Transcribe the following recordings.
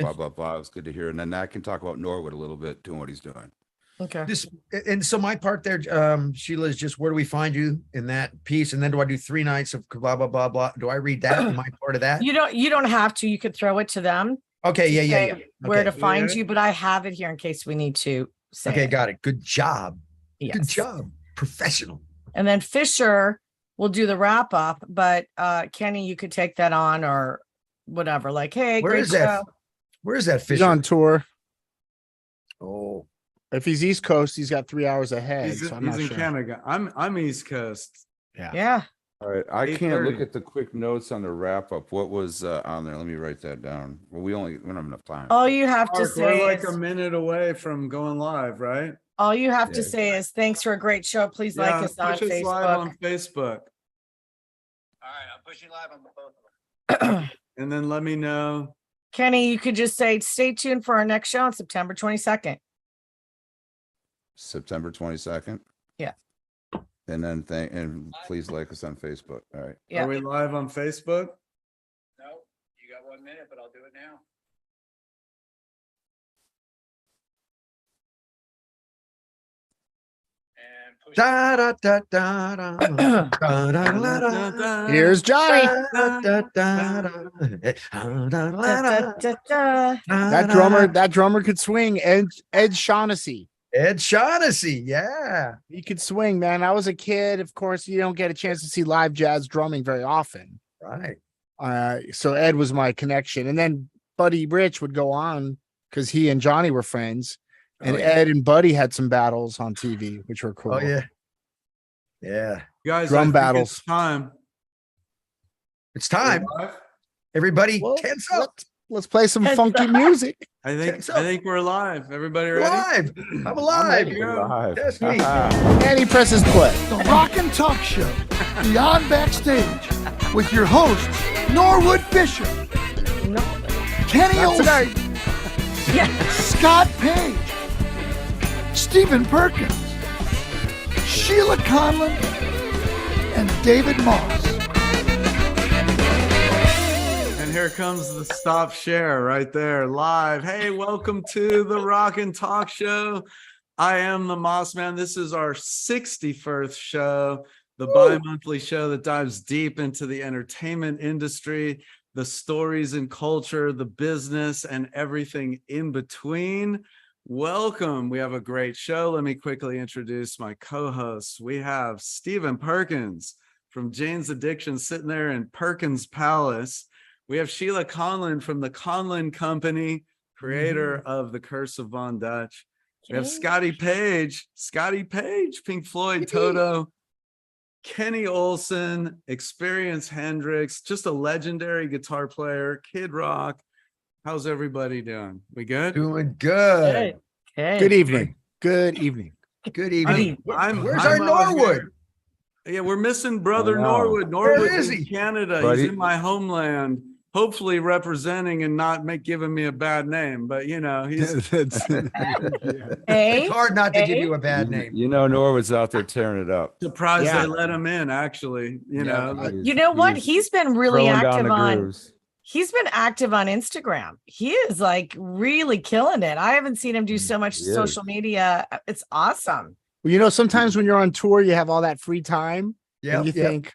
blah, blah, blah. It was good to hear. And then I can talk about Norwood a little bit, doing what he's doing. Okay. And so my part there, Sheila, is just where do we find you in that piece? And then do I do 3 nights of blah, blah, blah, blah? Do I read that? Am I part of that? You don't have to. You could throw it to them. Okay. to Yeah. say Where Okay. to find you, but I have it here in case we need to say Okay. it. Got it. Good job. Yes. Good job. Professional. And then Fisher will do the wrap up, but Kenny, you could take that on or whatever. Like, hey, Where great is that? show. Where is that He's Fisher? on tour. Oh, If he's East Coast, he's got 3 hours ahead. He's, so I'm he's not in sure. Canada. I'm East Coast. Yeah. All right. I can't 8:30. look at the quick notes on the wrap up. What was on there? Let me write that down. Well, we don't have enough time. All you have to Mark, say we're like is, a minute away from going live, right? all you have to Yeah. say is thanks for a great show. Please like us on push us live Facebook. on Facebook. All right, I'm pushing live on both of them. And then let me know. Kenny, you could just say, stay tuned for our next show on September 22nd. September 22nd. Yeah. And then and please like us on Facebook. All right. Yeah. Are we live on Facebook? No, you got 1 minute, but I'll do it now. And push. da da da da da da da da da. Here's Johnny. Da, da, da, da, da, da, da, da. That drummer could swing. Ed Shaughnessy. Ed Shaughnessy, yeah. He could swing, man. I was a kid. Of course, you don't get a chance to see live jazz drumming very often. Right. So Ed was my connection. And then Buddy Rich would go on because he and Johnny were friends. And Oh, yeah. Ed and Buddy had some battles on TV, which were cool. Oh, yeah. Yeah. Guys, Drum I think battles. It's time. It's time. We're live? Everybody, Well, tense up. let's play some Heads funky up. music. I Tense think up. we're live. Everybody We're ready? live. I'm I'm alive. ready. We're live. That's me. And he presses play. The Rock and Talk Show, Beyond Backstage, with your hosts, Norwood Fisher, No. Kenny Not Olson, tonight. Yeah. Scott Page, Stephen Perkins, Sheila Conlon, and David Moss. And here comes the stop share right there, live. Hey, welcome to the Rock and Talk Show. I am the Moss Man. This is our 61st show, the bi-monthly show that dives deep into the entertainment industry, the stories and culture, the business, and everything in between. Welcome. We have a great show. Let me quickly introduce my co-hosts. We have Stephen Perkins from Jane's Addiction sitting there in Perkins Palace. We have Sheila Conlon from the Conlon Company, creator of The Curse of Von Dutch. We have Scotty Page, Pink Floyd, Toto, Kenny Olson, Experience Hendrix, just a legendary guitar player, Kid Rock. How's everybody doing? We good? Doing good. Okay. Good evening. Good evening. Good evening. I'm- Where's I'm our out Norwood? here. Yeah, we're missing brother I know. Norwood. Norwood is is he? in Canada. Buddy. He's in my homeland, hopefully representing and not giving me a bad name. But you know, he's Hey, It's hard not to give Hey. you a bad name. You know, Norwood's out there tearing it up. surprised Yeah. they let him in. Actually, you know, you know what? He's been really throwing down active the on. grooves. He's been active on Instagram. He is like really killing it. I haven't seen him do so much He is. social media. It's awesome. Well, you know, sometimes when you're on tour, you have all that free time. Yeah. And you think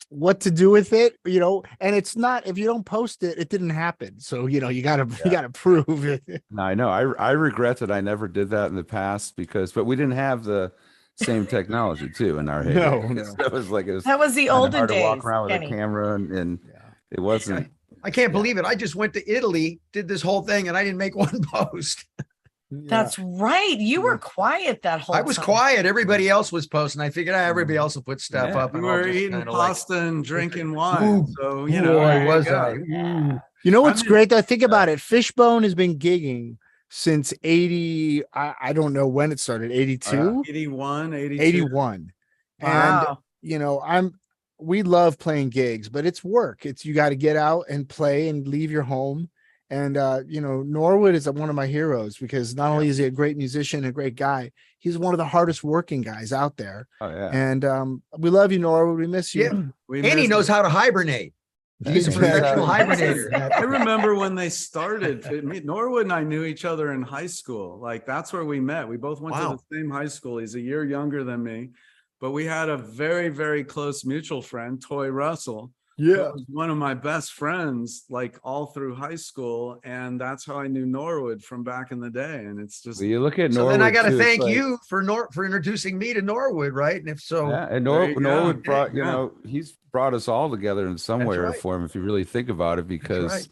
what to do with it, you know, and it's not, if you don't post it, it didn't happen. So, you know, you gotta prove it. No, I know. I regret that I never did that in the past but we didn't have the same technology too in our head. No. It was like it was That was the kinda olden hard to days. walk around with Kenny. a camera and it wasn't. I can't believe it. I just went to Italy, did this whole thing, and I didn't make one post. That's right. You were quiet that whole I was time. quiet. Everybody else was posting. I figured everybody else will put stuff Yeah. up. we And I'll were just eating kinda like, pasta and drinking wine. Ooh, So you know, boy, there you was go. I. Ooh. You know what's I'm in- great though? Think about it. Fishbone has been gigging since 80. I don't know when it started. 82, 81, 82. 81. And Wow. you know, we love playing gigs, but it's work. You got to get out and play and leave your home. And you know, Norwood is one of my heroes because not only is he a great musician, a great guy, he's one of the hardest working guys out there. Oh yeah. And we love you, Norwood. We miss you. Yeah. We And he missed knows it. how to hibernate. He's a He's professional out- hibernator. I remember when they started. Norwood and I knew each other in high school. Like that's where we met. We both went to Wow. the same high school. He's a year younger than me, but we had a very, very close mutual friend, Toy Russell. Who was one of my best friends, like all through high school, and that's how I knew Norwood from back in the day. And it's just Well, you look at So Norwood. then I got to too, it's thank like- you for introducing me to Norwood, right? And if so, Yeah, and There you go. Norwood brought, you Yeah. know, he's brought us all together in some That's way or right. form, if you really think about it, because right.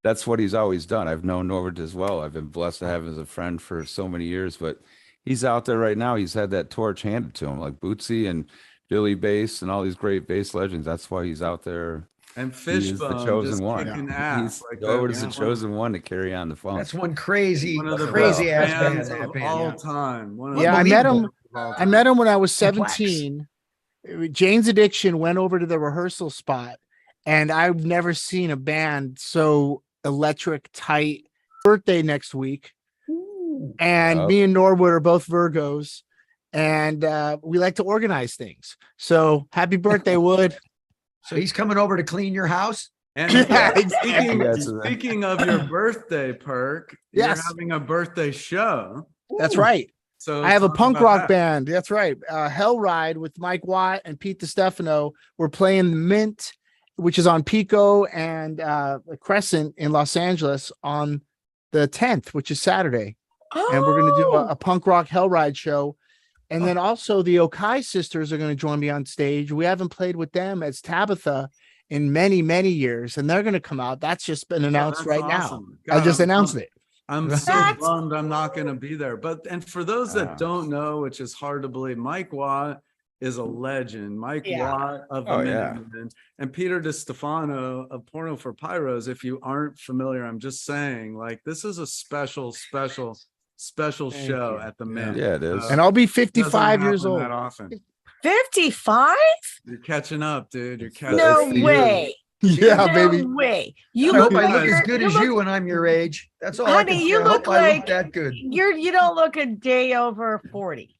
that's what he's always done. I've known Norwood as well. I've been blessed to have him as a friend for so many years, but he's out there right now. He's had that torch handed to him, like Bootsy and Billy Bass and all these great bass legends. That's why he's out there. and He is the Fishbone chosen just one. kicking He's ass. Like Norwood that, is the yeah. chosen one to carry on the funk. that's one crazy, One of the crazy best ass band. bands That of band, all yeah. time. One of Yeah, the I met best him- bands of all I time. met him when I was Complex. 17. Jane's Addiction went over to the rehearsal spot, and I've never seen a band so electric, tight. Birthday next week, and Wow. me and Norwood are both Virgos, and we like to organize things. So happy birthday, Wood! So he's coming over to clean your house. And Yeah, speaking, Yeah, so that- speaking of your birthday, Perk, Yes. you're having a birthday show. That's right. So I have a talk punk about rock that. band. That's right. Hell Ride with Mike Watt and Pete DeStefano. We're playing the Mint, which is on Pico and Crescent in Los Angeles on the 10th, which is Saturday. And we're going to do Oh, a punk rock Hell Ride show. And then also the Okai sisters are going to join me on stage. We haven't played with them as Tabitha in many, many years, and they're going to come out. That's just been announced that's right now. awesome. I God, just I'm announced pumped. it. I'm so That's bummed I'm not going to be there. But and for those that don't know, which is hard to believe, Mike Watt is a legend. Mike Yeah. Watt of the Oh, yeah. Minutemen and Peter DeStefano of Porno for Pyros. If you aren't familiar, I'm just saying, like, this is a special Thank show you. at the Mint. Yeah, it is. And I'll be Doesn't 55 years happen old. that often. 55? You're catching up, dude. You're catching No up. way. Yeah, No baby. way. You I hope look I like look as you're- good you as look- you when I'm your age. That's all I Honey, can say. you I look hope I like- that good. You don't look a day over 40.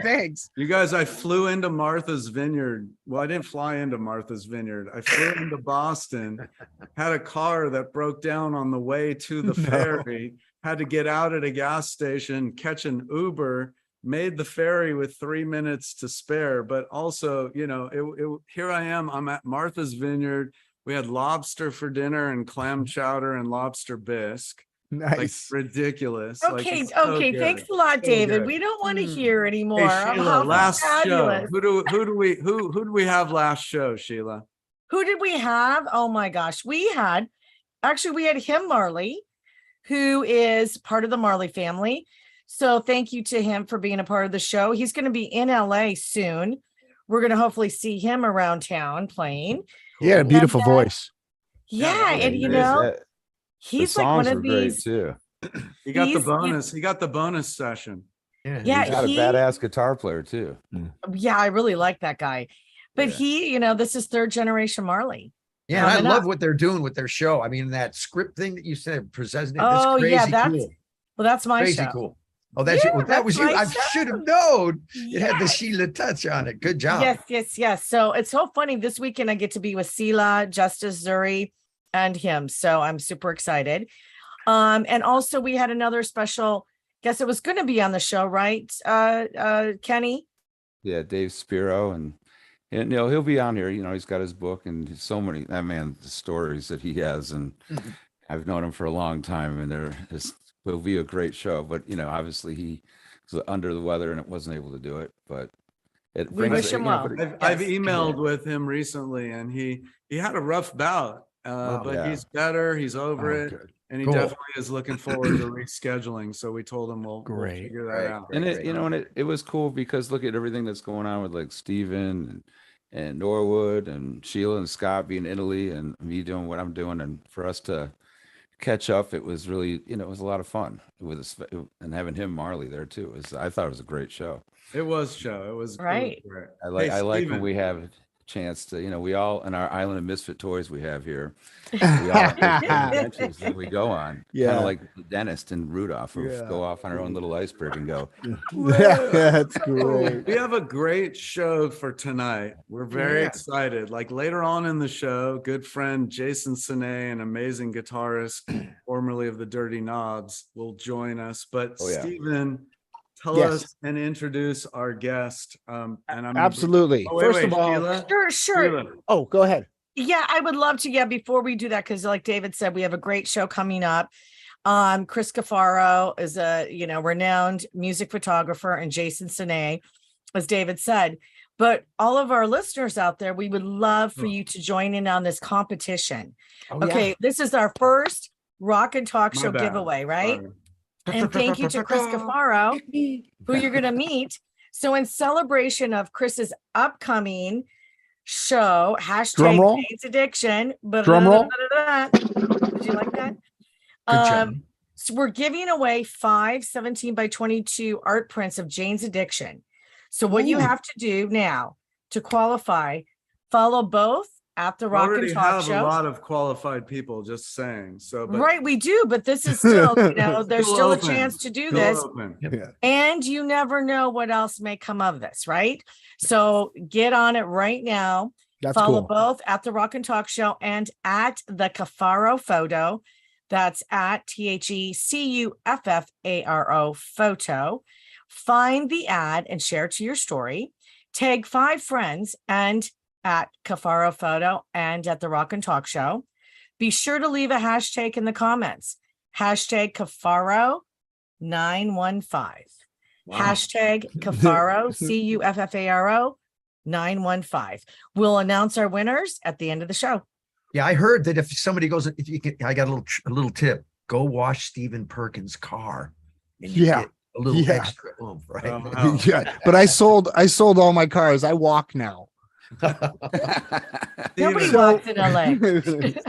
Thanks. You guys, I flew into Martha's Vineyard. Well, I didn't fly into Martha's Vineyard. I flew into Boston, had a car that broke down on the way to the No. ferry, had to get out at a gas station, catch an Uber, made the ferry with 3 minutes to spare. But also, you know, here I am, I'm at Martha's Vineyard. We had lobster for dinner and clam chowder and lobster bisque. Like Nice. ridiculous. Like, Okay, it's so okay. good. Thanks a lot, So David. good. We don't want to Mm. hear anymore. Hey, of Sheila, how last show. fabulous. Who do we have last show, Sheila? Who did we have? Oh my gosh. We had him, Marley, who is part of the Marley family. So thank you to him for being a part of the show. He's going to be in LA soon. We're going to hopefully see him around town playing. He had a beautiful And, voice. Yeah. Yeah, And you he is. know, the he's like one songs of were great these. too. He got the He's- bonus. He got the bonus session. Yeah, He's got a he- badass guitar player too. Yeah, I really like that guy. But Yeah. he, you know, this is third generation Marley. Yeah, and I Coming love up. what they're doing with their show. I mean, that script thing that you said, presenting it, Oh, that's crazy yeah, that's cool. Well, that's my Crazy show. cool. Oh, that's Yeah, well, that that's was you. my I show. should have known. It had the Yes. Sheila touch on it. Good job. Yes. So it's so funny. This weekend I get to be with Sela, Justice, Zuri, and him. So I'm super excited. And also we had another special guest that was going to be on the show, right? Kenny. Yeah, Dave Spiro, and you know he'll be on here. You know he's got his book and so many. That man, the stories that he has, and Mhm. I've known him for a long time, and will be a great show. But you know, obviously he was under the weather and it wasn't able to do it. But it We brings wish you him know, well. but it- I've Yes. emailed with him recently, and he had a rough bout, but Yeah. he's better. He's over Oh, it, good. and he Cool. definitely is looking forward to rescheduling. So we told him we'll Great, figure that great. out. And Great, it, you know, and it was cool because look at everything that's going on with like Steven and Norwood and Sheila and Scott being in Italy and me doing what I'm doing. And for us to catch up, it was really, you know, it was a lot of fun and having him, Marley, there too. I thought it was a great show. It was show. It was Right. great. I like Hey, when Steven. we have chance to, we all in our island of misfit toys we have here, we all have those adventures that we go on. Kind Yeah. of like the dentist and Rudolph, who Yeah. go off on our own little iceberg and go, That's great. We have a great show for tonight. We're very Yeah. excited. Like later on in the show, good friend Jason Sinay, an amazing guitarist, formerly of the Dirty Knobs, will join us. But Oh, yeah. Stephen, tell Yes. us and introduce our guest. And I'm Absolutely. Oh, wait, First wait, of all, Sheila? Sure, sure. Sheila. oh, go ahead. Yeah, I would love to. Yeah, before we do that, because like David said, we have a great show coming up. Chris Cuffaro is a renowned music photographer, and Jason Sinay, as David said. But all of our listeners out there, we would love for you to join in on this competition. Oh, yeah. Okay, this is our first Rock and Talk My Show bad. giveaway, right? Sorry. And thank you to Chris Cuffaro, who you're going to meet. So in celebration of Chris's upcoming show, Drum roll. # Jane's Addiction. Drum roll. Did you like that? Good job. So we're giving away 5 17 by 22 art prints of Jane's Addiction. So what you Ooh. have to do now to qualify, follow both at the We Rock already and Talk have a Show. lot of qualified people, just saying. So, but Right, we do, but this is still, there's Still still a open. chance to do still this. open. And you never know what else may come of this, right? So get on it right now. That's Follow cool. both at the Rock and Talk Show and at the Cuffaro photo. That's at THECUFFARO photo. Find the ad and share to your story. Tag 5 friends and at Cuffaro photo and at the Rock and Talk Show. Be sure to leave a hashtag in the comments. Hashtag Cuffaro 915. Wow. Hashtag Cuffaro, CUFFARO 915. We'll announce our winners at the end of the show. Yeah, I heard that if somebody goes, if you can, I got a little tip. Go wash Stephen Perkins' car. And you Yeah. get a little Yeah. extra oomph, right? Oh, wow. Yeah, but I sold all my cars. I walk now. Nobody Steven, walks in LA.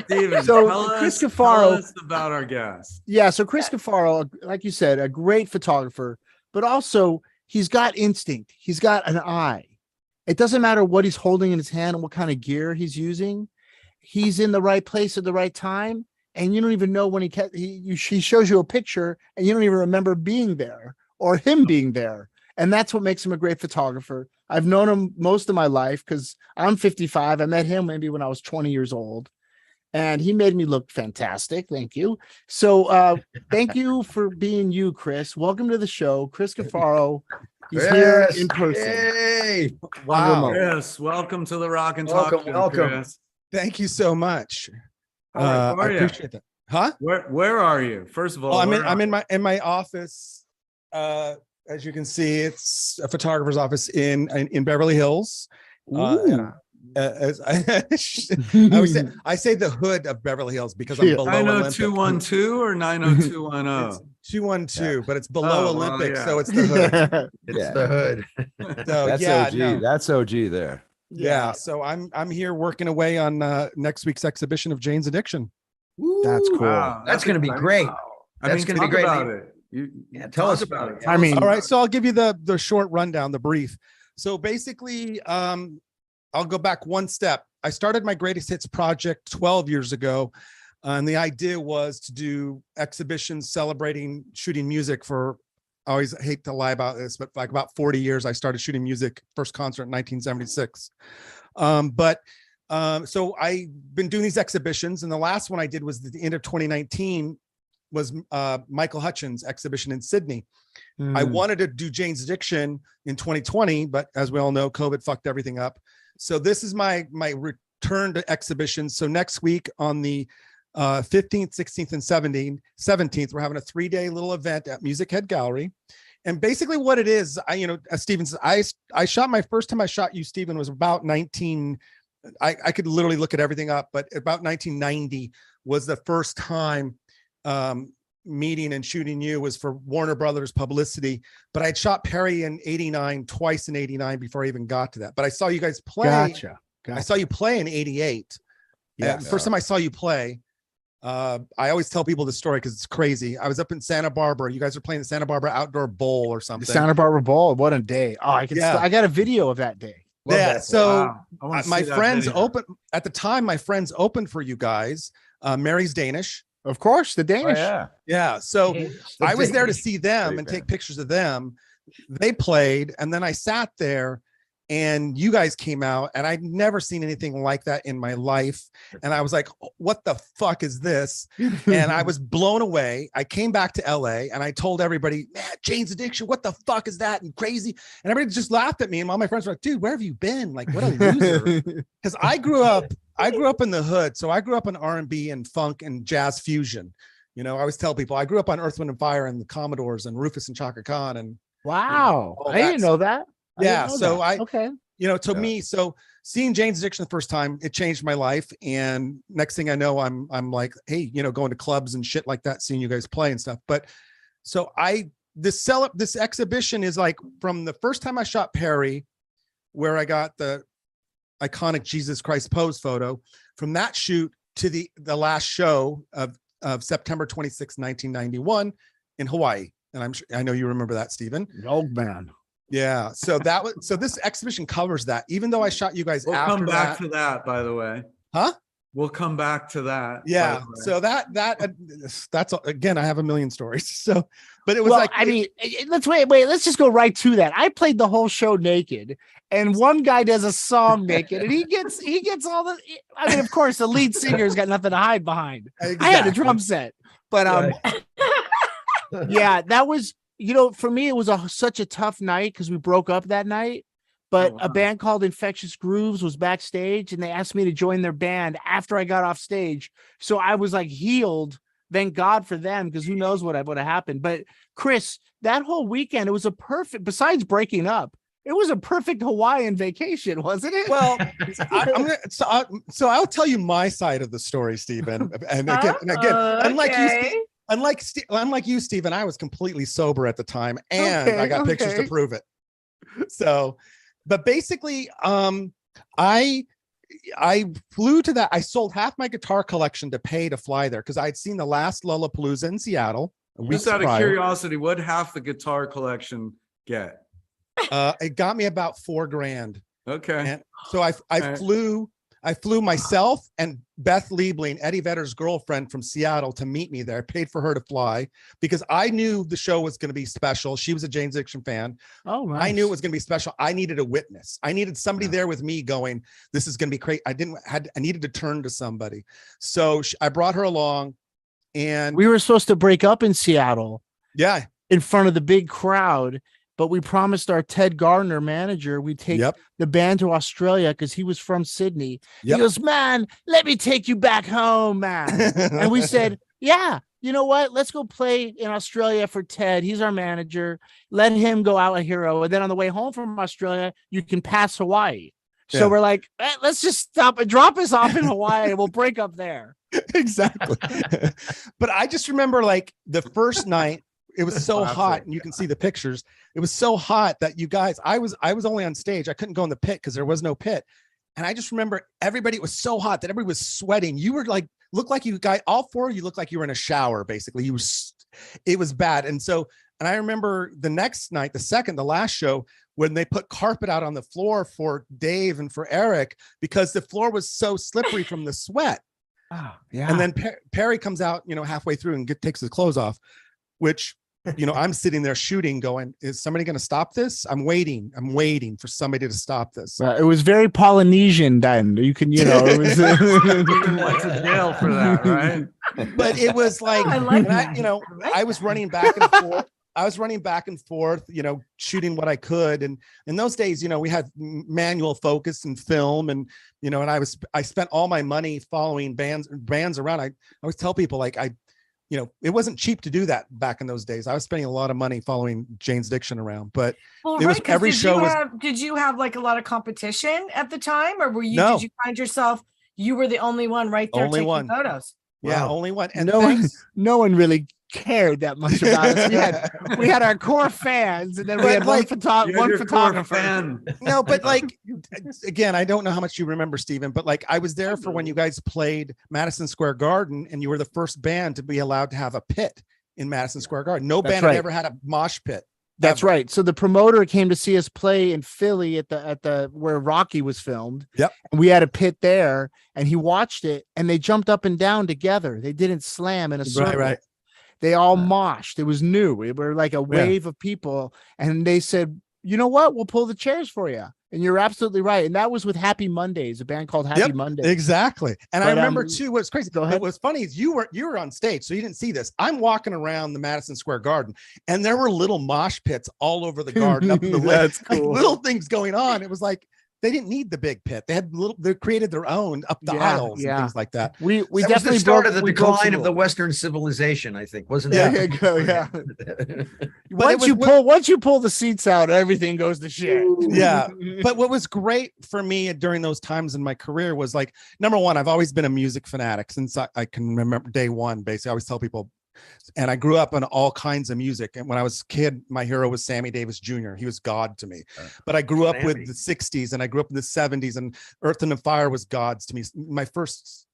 Steven, So, tell Chris us, Cuffaro- tell us about our guest. Yeah, so Chris Cuffaro, like you said, a great photographer, but also he's got instinct. He's got an eye. It doesn't matter what he's holding in his hand and what kind of gear he's using. He's in the right place at the right time, and you don't even know when he shows you a picture and you don't even remember being there or him being there. And that's what makes him a great photographer. I've known him most of my life because I'm 55. I met him maybe when I was 20 years old, and he made me look fantastic. Thank you. So thank you for being you, Chris. Welcome to the show. Chris Cuffaro. He's here in person. Hey, Wow. Chris, welcome to the Rock and Talk Welcome, Show, welcome. Chris. Thank you so much. How are I you? appreciate that. Huh? Where are you? First of all, Well, I'm where in are in my office. As you can see, it's a photographer's office in Beverly Hills. Ooh. As I say the hood of Beverly Hills because I'm Yeah. below Olympic. 90212 or 90210? It's 212, but it's below Oh, well, Olympic, yeah. so it's the hood. it's Yeah. the hood. So That's yeah, OG. no. That's OG there. Yeah. So I'm here working away on next week's exhibition of Jane's Addiction. That's cool. Wow, That's gonna be exciting. great. I That's mean, gonna be talk great. about it. Yeah, tell us talk about it. I mean, All right, so I'll give you the short rundown, the brief. So basically, I'll go back one step. I started my greatest hits project 12 years ago, and the idea was to do exhibitions celebrating shooting music for. I always hate to lie about this, but like about 40 years, I started shooting music. First concert in 1976. So I've been doing these exhibitions, and the last one I did was at the end of 2019. Was Michael Hutchins' exhibition in Sydney. I wanted to do Jane's Addiction in 2020, but as we all know, COVID fucked everything up. So this is my return to exhibitions. So next week on the 15th, 16th, and 17th, we're having a 3-day little event at Music Head Gallery. And basically what it is, Stephen says, I shot my first time I shot you, Stephen, was about I could literally look at everything up, but about 1990 was the first time meeting and shooting you. Was for Warner Brothers publicity, but I'd shot Perry in 89, twice in 89 before I even got to that. But I saw you guys play. Gotcha. I saw you play in 88. Yeah. The first time I saw you play, I always tell people the story because it's crazy. I was up in Santa Barbara. You guys are playing the Santa Barbara Outdoor Bowl or The something. Santa Barbara Ball. What a day. Oh, Yeah. I got a video of that day. Love Yeah. that. So Wow. I wanna my see that friends video. open at the time. My friends opened for you guys. Mary's Danish. Of course, the Oh, Danish. yeah. Yeah. So I was there to see them Great and band. take pictures of them. They played, and then I sat there and you guys came out, and I'd never seen anything like that in my life. And I was like, what the fuck is this? And I was blown away. I came back to LA and I told everybody, man, Jane's Addiction, what the fuck is that? And crazy. And everybody just laughed at me. And all my friends were like, dude, where have you been? Like, what a loser. Because I grew up in the hood. So I grew up in R&B and funk and jazz fusion. You know, I always tell people I grew up on Earth, Wind and Fire and the Commodores and Rufus and Chaka Khan. And Wow. all I didn't that know that. I didn't yeah. know So that. Okay. you know, to Yeah. me, so seeing Jane's Addiction the first time, it changed my life. And next thing I know, I'm like, hey, you know, going to clubs and shit like that, seeing you guys play and stuff. But so this exhibition is like from the first time I shot Perry, where I got the iconic Jesus Christ pose photo, from that shoot to the last show of September 26, 1991 in Hawaii. And I know you remember that, Stephen. Old man. Yeah. So this exhibition covers that, even though I shot you guys We'll after come back that. to that, by the way. Huh? We'll come back to that. by Yeah. the way. So that's again, I have a million stories. So, but it was Well, like, I mean, let's wait. Let's just go right to that. I played the whole show naked, and one guy does a song naked, and he gets all the. I mean, of course, the lead singer's got nothing to hide behind. I had a Exactly. drum set, but yeah, that was, you know, for me, it was such a tough night because we broke up that night. But Oh, wow. a band called Infectious Grooves was backstage, and they asked me to join their band after I got off stage. So I was like healed. Thank God for them, because who knows what would have happened. But Chris, that whole weekend, it was a perfect, besides breaking up, it was a perfect Hawaiian vacation, wasn't it? well, so I'll tell you my side of the story, Stephen. And again, unlike you, Stephen, I was completely sober at the time, and I got pictures to prove it. So, but basically, I flew to that. I sold half my guitar collection to pay to fly there because I'd seen the last Lollapalooza in Seattle. Just out of curiosity, what half the guitar collection get? It got me about $4,000. Okay. And so I right. flew myself and Beth Liebling, Eddie Vedder's girlfriend, from Seattle to meet me there. I paid for her to fly because I knew the show was going to be special. She was a Jane's Addiction fan. Oh, nice. I knew it was going to be special. I needed a witness. I needed somebody there with me going, this is going to be great. I needed to turn to somebody. So I brought her along, and We were supposed to break up in Seattle yeah, in front of the big crowd, but we promised our Ted Gardner manager we'd take yep, the band to Australia because he was from Sydney. Yep. He goes, man, let me take you back home, man. And we said, yeah, you know what? Let's go play in Australia for Ted. He's our manager. Let him go out a hero. And then on the way home from Australia, you can pass Hawaii. So Yeah. we're like, let's just stop and drop us off in Hawaii. And we'll break up there. exactly. But I just remember, like, the first night, it was so Classic. hot, and you can see the pictures. It was so hot that you guys, I was only on stage. I couldn't go in the pit because there was no pit. And I just remember everybody, it was so hot that everybody was sweating. You were like, looked like you guys, all four of you looked like you were in a shower, basically. It was bad. And I remember the next night, the last show, when they put carpet out on the floor for Dave and for Eric, because the floor was so slippery from the sweat. Oh, yeah. And then Perry comes out, halfway through and takes his clothes off, which, I'm sitting there shooting going, is somebody going to stop this? I'm waiting for somebody to stop this. It was very Polynesian then. You can, it was. You went to jail for that, right? But it was like, I like I was running back and forth. Shooting what I could. And in those days, we had manual focus and film, and I spent all my money following bands around. I always tell people, like, it wasn't cheap to do that back in those days. I was spending a lot of money following Jane's Addiction around, but it was 'cause every show was. Did you have like a lot of competition at the time, or No. did you find yourself, you were the only one right there Only taking one. photos? Yeah, Wow. only one. And no one really cared that much about us. We had our core fans, and then we But, had like, You're one photographer. fan. No, but like, again, I don't know how much you remember, Stephen, but like, I was there for when you guys played Madison Square Garden, and you were the first band to be allowed to have a pit in Madison Square Garden. No That's band right. had ever had a mosh pit. That's ever. right. So the promoter came to see us play in Philly at the where Rocky was filmed. Yep. And we had a pit there, and he watched it, and they jumped up and down together. They didn't slam in a circle. Right. They all moshed. It was new. We were like a wave of people, and they said, "You know what? We'll pull the chairs for you." And you're absolutely right. And that was with Happy Mondays, a band called Happy Mondays. Exactly. And I But, remember too, what's crazy. go ahead. What's funny is you were on stage, so you didn't see this. I'm walking around the Madison Square Garden, and there were little mosh pits all over the garden, up in the That's like cool. little things going on. It was like they didn't need the big pit. They created their own up the aisles and things like that. We That was definitely the start broke- of the we broke decline some of the rules. Western civilization, I think, wasn't There it? you go, yeah. But Once you pull the seats out, everything goes to shit. Yeah. But what was great for me during those times in my career was like, number one, I've always been a music fanatic since I can remember day one. Basically, I always tell people, and I grew up on all kinds of music. And when I was a kid, my hero was Sammy Davis Jr. He was God to me. But I grew up with the 60s, and I grew up in the 70s, and Earth and Fire was gods to me. My first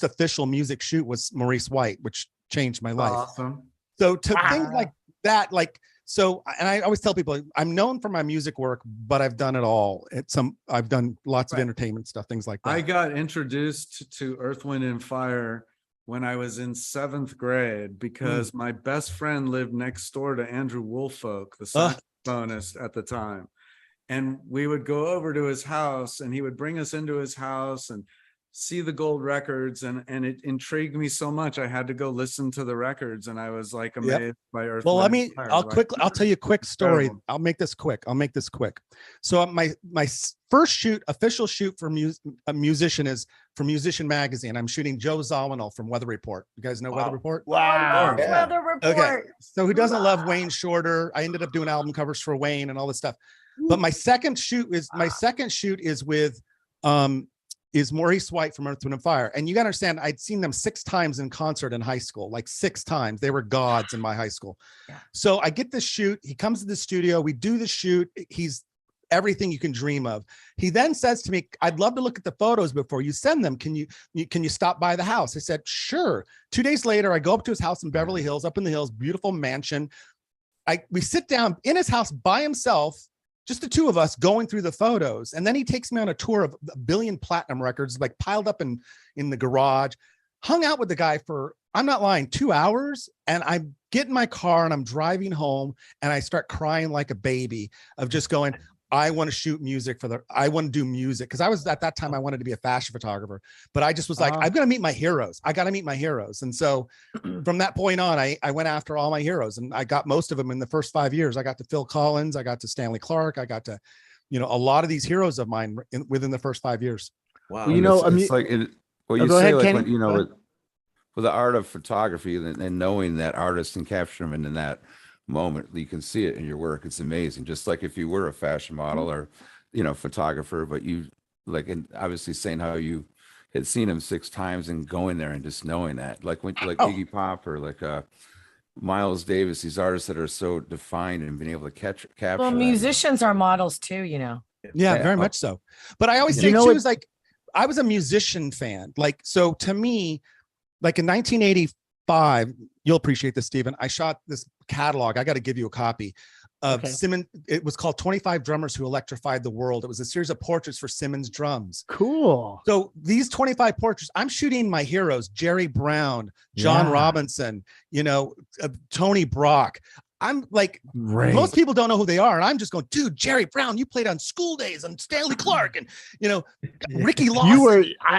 official music shoot was Maurice White, which changed my life. Awesome. So to things like that, like, so, and I always tell people I'm known for my music work, but I've done it all. I've done lots of entertainment stuff, things like that. I got introduced to Earth, Wind, and Fire when I was in 7th grade because my best friend lived next door to Andrew Woolfolk, the saxophonist at the time. And we would go over to his house, and he would bring us into his house and see the gold records, and it intrigued me so much. I had to go listen to the records, and I was like amazed by Earth. Well, Wind, let me, and Fire. I'll tell you a quick story. Incredible. I'll make this quick. So my first official shoot for a musician is for Musician Magazine. I'm shooting Joe Zawinul from Weather Report. You guys know Weather Report? Wow. Yeah. Weather report. Okay. So who doesn't love Wayne Shorter? I ended up doing album covers for Wayne and all this stuff. But my second shoot is with is Maurice White from Earth, Wind, and Fire. And you got to understand, I'd seen them 6 times in concert in high school, like 6 times. They were gods in my high school. Yeah. So I get this shoot. He comes to the studio. We do the shoot. He's everything you can dream of. He then says to me, "I'd love to look at the photos before you send them. Can you stop by the house?" I said, "Sure." 2 days later, I go up to his house in Beverly Hills, up in the hills, beautiful mansion. We sit down in his house by himself, just the two of us going through the photos. And then he takes me on a tour of 1 billion platinum records, like piled up in the garage. Hung out with the guy for, I'm not lying, 2 hours. And I get in my car and I'm driving home, and I start crying like a baby of just going, I want to shoot music I want to do music. Cause I was at that time, I wanted to be a fashion photographer, but I just was like, I'm going to meet my heroes. I got to meet my heroes. And so from that point on, I went after all my heroes, and I got most of them in the first 5 years. I got to Phil Collins. I got to Stanley Clark. I got to, a lot of these heroes of mine within the first 5 years. Wow. Well, it's like you go say, ahead, like Kenny. when, with the art of photography and knowing that artist and capturing them in that moment, you can see it in your work. It's amazing. Just like if you were a fashion model or photographer, but you like, and obviously saying how you had seen him 6 times and going there and just knowing that, like when Iggy Pop or like Miles Davis, these artists that are so defined and being able to capture Well, that. musicians are models too, Yeah, Yeah. very much so. But I always You say know too, what- is like, I was a musician fan. Like, so to me, like in 1985, you'll appreciate this, Stephen. I shot this catalog. I got to give you a copy of Okay. Simmons. It was called 25 Drummers Who Electrified the World. It was a series of portraits for Simmons drums. Cool. So these 25 portraits, I'm shooting my heroes, Jerry Brown, John Yeah. Robinson, Tony Brock. I'm like, Great. most people don't know who they are. And I'm just going, dude, Jerry Brown, you played on School Days and Stanley Clark and, Ricky Lawson.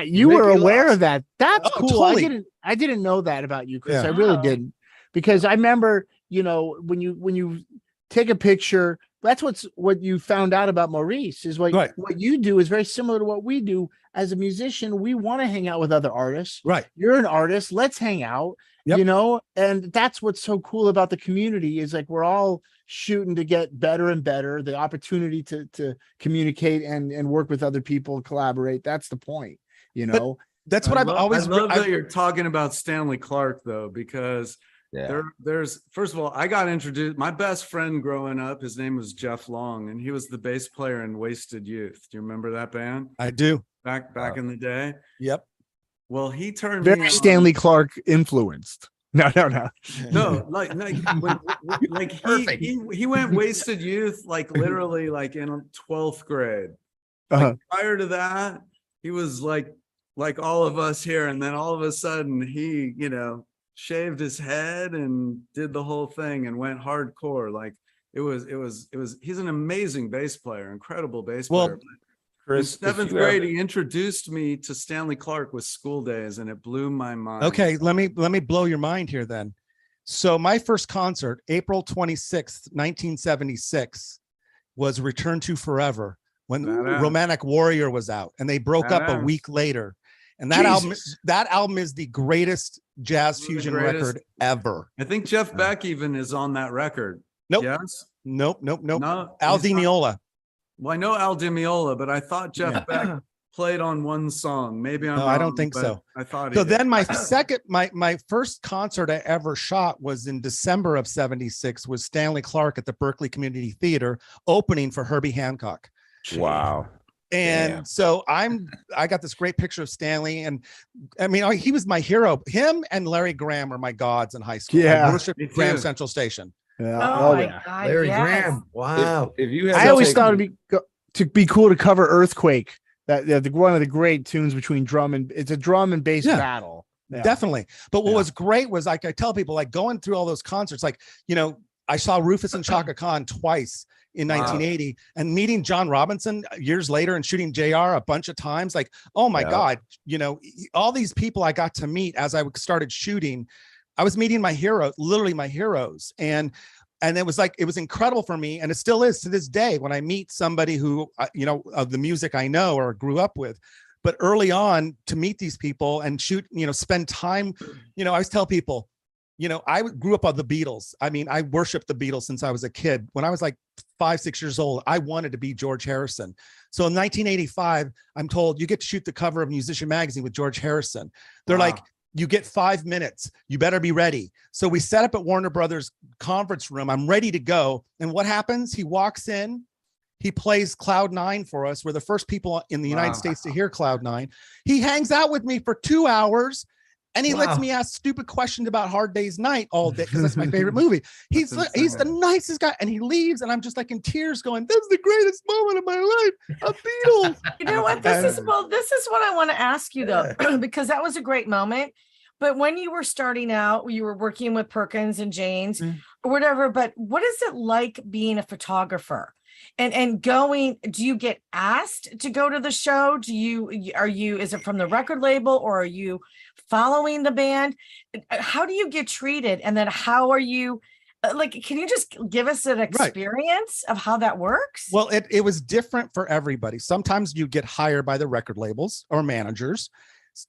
You were Ricky aware Lawson. of that. That's Oh, cool. totally. I didn't know that about you, Chris. Yeah. I really Wow. didn't, because I remember, when you take a picture, that's what you found out about Maurice is Right. what you do is very similar to what we do as a musician. We want to hang out with other artists. Right. You're an artist. Let's hang out. Yep. And that's what's so cool about the community is like we're all shooting to get better and better. The opportunity to communicate and work with other people, collaborate. That's the point. That's what I've always. I love that you're talking about Stanley Clark though, because there's first of all, I got introduced. My best friend growing up, his name was Jeff Long, and he was the bass player in Wasted Youth. Do you remember that band? I do. Back in the day. Yep. Well, he turned me Very on. Stanley Clark influenced. No. No, like like Perfect. he went wasted youth like literally like in 12th grade. Uh-huh. Prior to that, he was like all of us here, and then all of a sudden he, shaved his head and did the whole thing and went hardcore. Like it was he's an amazing bass player, incredible bass Well, player. Chris, In if 7th you grade, ever- he introduced me to Stanley Clarke with School Days, and it blew my mind. Okay, let me blow your mind here then. So my first concert, April 26th, 1976, was Return to Forever when Badass. Romantic Warrior was out, and they broke up a Badass. week later. And Jesus. that album is the greatest jazz One of the fusion greatest. record ever. I think Jeff Beck even is on that record. Nope. Yes. Nope. No. Al he's Di not. Meola. Well, I know Al Di Meola, but I thought Jeff Yeah. Beck played on one song. Maybe I'm No, wrong, I don't think but so. I thought So he did. then my first concert I ever shot was in December of 76 was Stanley Clarke at the Berkeley Community Theater opening for Herbie Hancock. Wow. And Damn. so I got this great picture of Stanley, and I mean, he was my hero. Him and Larry Graham are my gods in high school. Yeah. I worshiped Me too. Graham Central Station. Yeah. Oh, my yeah. God. Larry yes. Graham. Wow. If you had I to always take- thought it'd be cool to cover Earthquake. One of the great tunes between drum and it's a drum and bass Yeah. battle. Yeah. Definitely. But what Yeah. was great was like I tell people, like going through all those concerts, like, I saw Rufus and Chaka Khan twice in Wow. 1980, and meeting John Robinson years later and shooting JR a bunch of times. Like, oh my Yeah. God, all these people I got to meet as I started shooting, I was meeting my hero, literally my heroes. And it was incredible for me. And it still is to this day when I meet somebody who, of the music I know or grew up with. But early on to meet these people and shoot, spend time, I always tell people, I grew up on the Beatles. I mean, I worshiped the Beatles since I was a kid. When I was like 5, 6 years old, I wanted to be George Harrison. So in 1985, I'm told you get to shoot the cover of Musician Magazine with George Harrison. They're Wow. like, you get 5 minutes. You better be ready. So we set up at Warner Brothers conference room. I'm ready to go. And what happens? He walks in. He plays Cloud 9 for us. We're the first people in the United Wow. States to hear Cloud 9. He hangs out with me for 2 hours. And he lets Wow. me ask stupid questions about Hard Day's Night all day because that's my favorite movie. He's That's the insane. nicest guy, and he leaves, and I'm just like in tears, going, "This is the greatest moment of my life, a Beatles." You know what? This is what I want to ask you though, because that was a great moment. But when you were starting out, you were working with Perkins and Jane's or whatever. But what is it like being a photographer? And going, do you get asked to go to the show? Is it from the record label, or are you following the band? How do you get treated? And then how are you, can you just give us an experience of how that works? Well, it was different for everybody. Sometimes you get hired by the record labels or managers,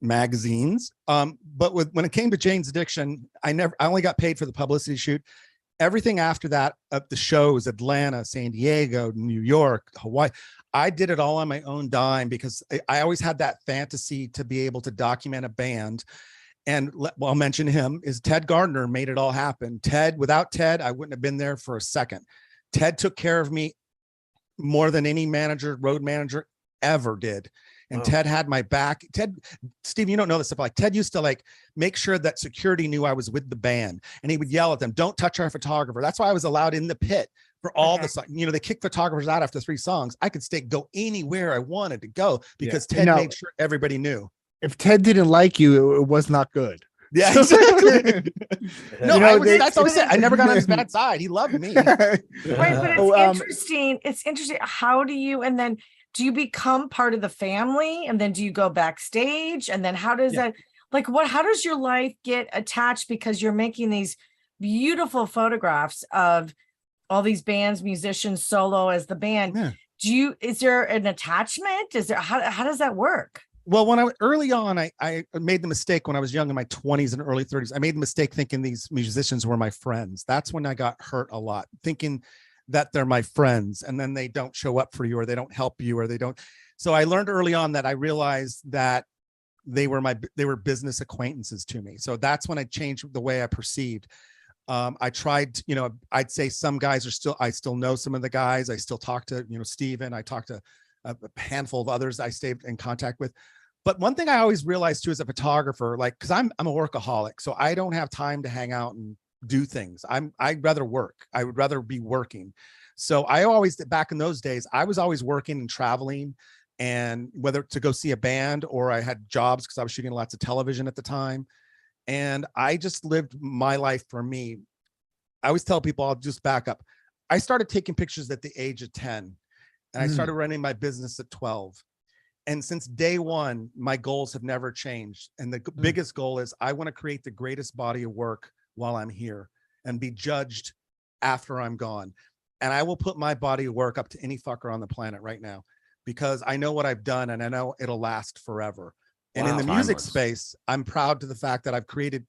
magazines. But when it came to Jane's Addiction, I only got paid for the publicity shoot. Everything after that, the shows, Atlanta, San Diego, New York, Hawaii, I did it all on my own dime because I always had that fantasy to be able to document a band. And I'll mention him, is Ted Gardner made it all happen. Without Ted, I wouldn't have been there for a second. Ted took care of me more than any road manager ever did. And Wow. Ted had my back. Steve, you don't know this stuff. Like Ted used to make sure that security knew I was with the band, and he would yell at them, "Don't touch our photographer." That's why I was allowed in the pit for all the songs. They kick photographers out after 3 songs. I could go anywhere I wanted to go because Ted Now- made sure everybody knew. If Ted didn't like you, it was not good. Yeah, exactly. No, You know, that's always it. I never got on his bad side. He loved me. Right, but it's Oh, interesting. It's interesting. How do you, and then do you become part of the family? And then do you go backstage? And then how does that, how does your life get attached? Because you're making these beautiful photographs of all these bands, musicians, solo as the band. Yeah. Is there an attachment? How does that work? Well, early on, I made the mistake when I was young in my 20s and early 30s. I made the mistake thinking these musicians were my friends. That's when I got hurt a lot, thinking that they're my friends, and then they don't show up for you, or they don't help you, or they don't. So I learned early on that I realized that they were business acquaintances to me. So that's when I changed the way I perceived. I tried, I'd say some guys I still know some of the guys. I still talk to, Steven. I talked to a handful of others I stayed in contact with. But one thing I always realized too as a photographer, like, because I'm a workaholic, so I don't have time to hang out and do things. I'd rather work. I would rather be working. So I always, back in those days, I was always working and traveling, and whether to go see a band or I had jobs because I was shooting lots of television at the time. And I just lived my life for me. I always tell people, I'll just back up. I started taking pictures at the age of 10, and I started running my business at 12. And since day one, my goals have never changed. And the biggest goal is I want to create the greatest body of work while I'm here and be judged after I'm gone. And I will put my body of work up to any fucker on the planet right now, because I know what I've done and I know it'll last forever. And in the music space, I'm proud to the fact that I've created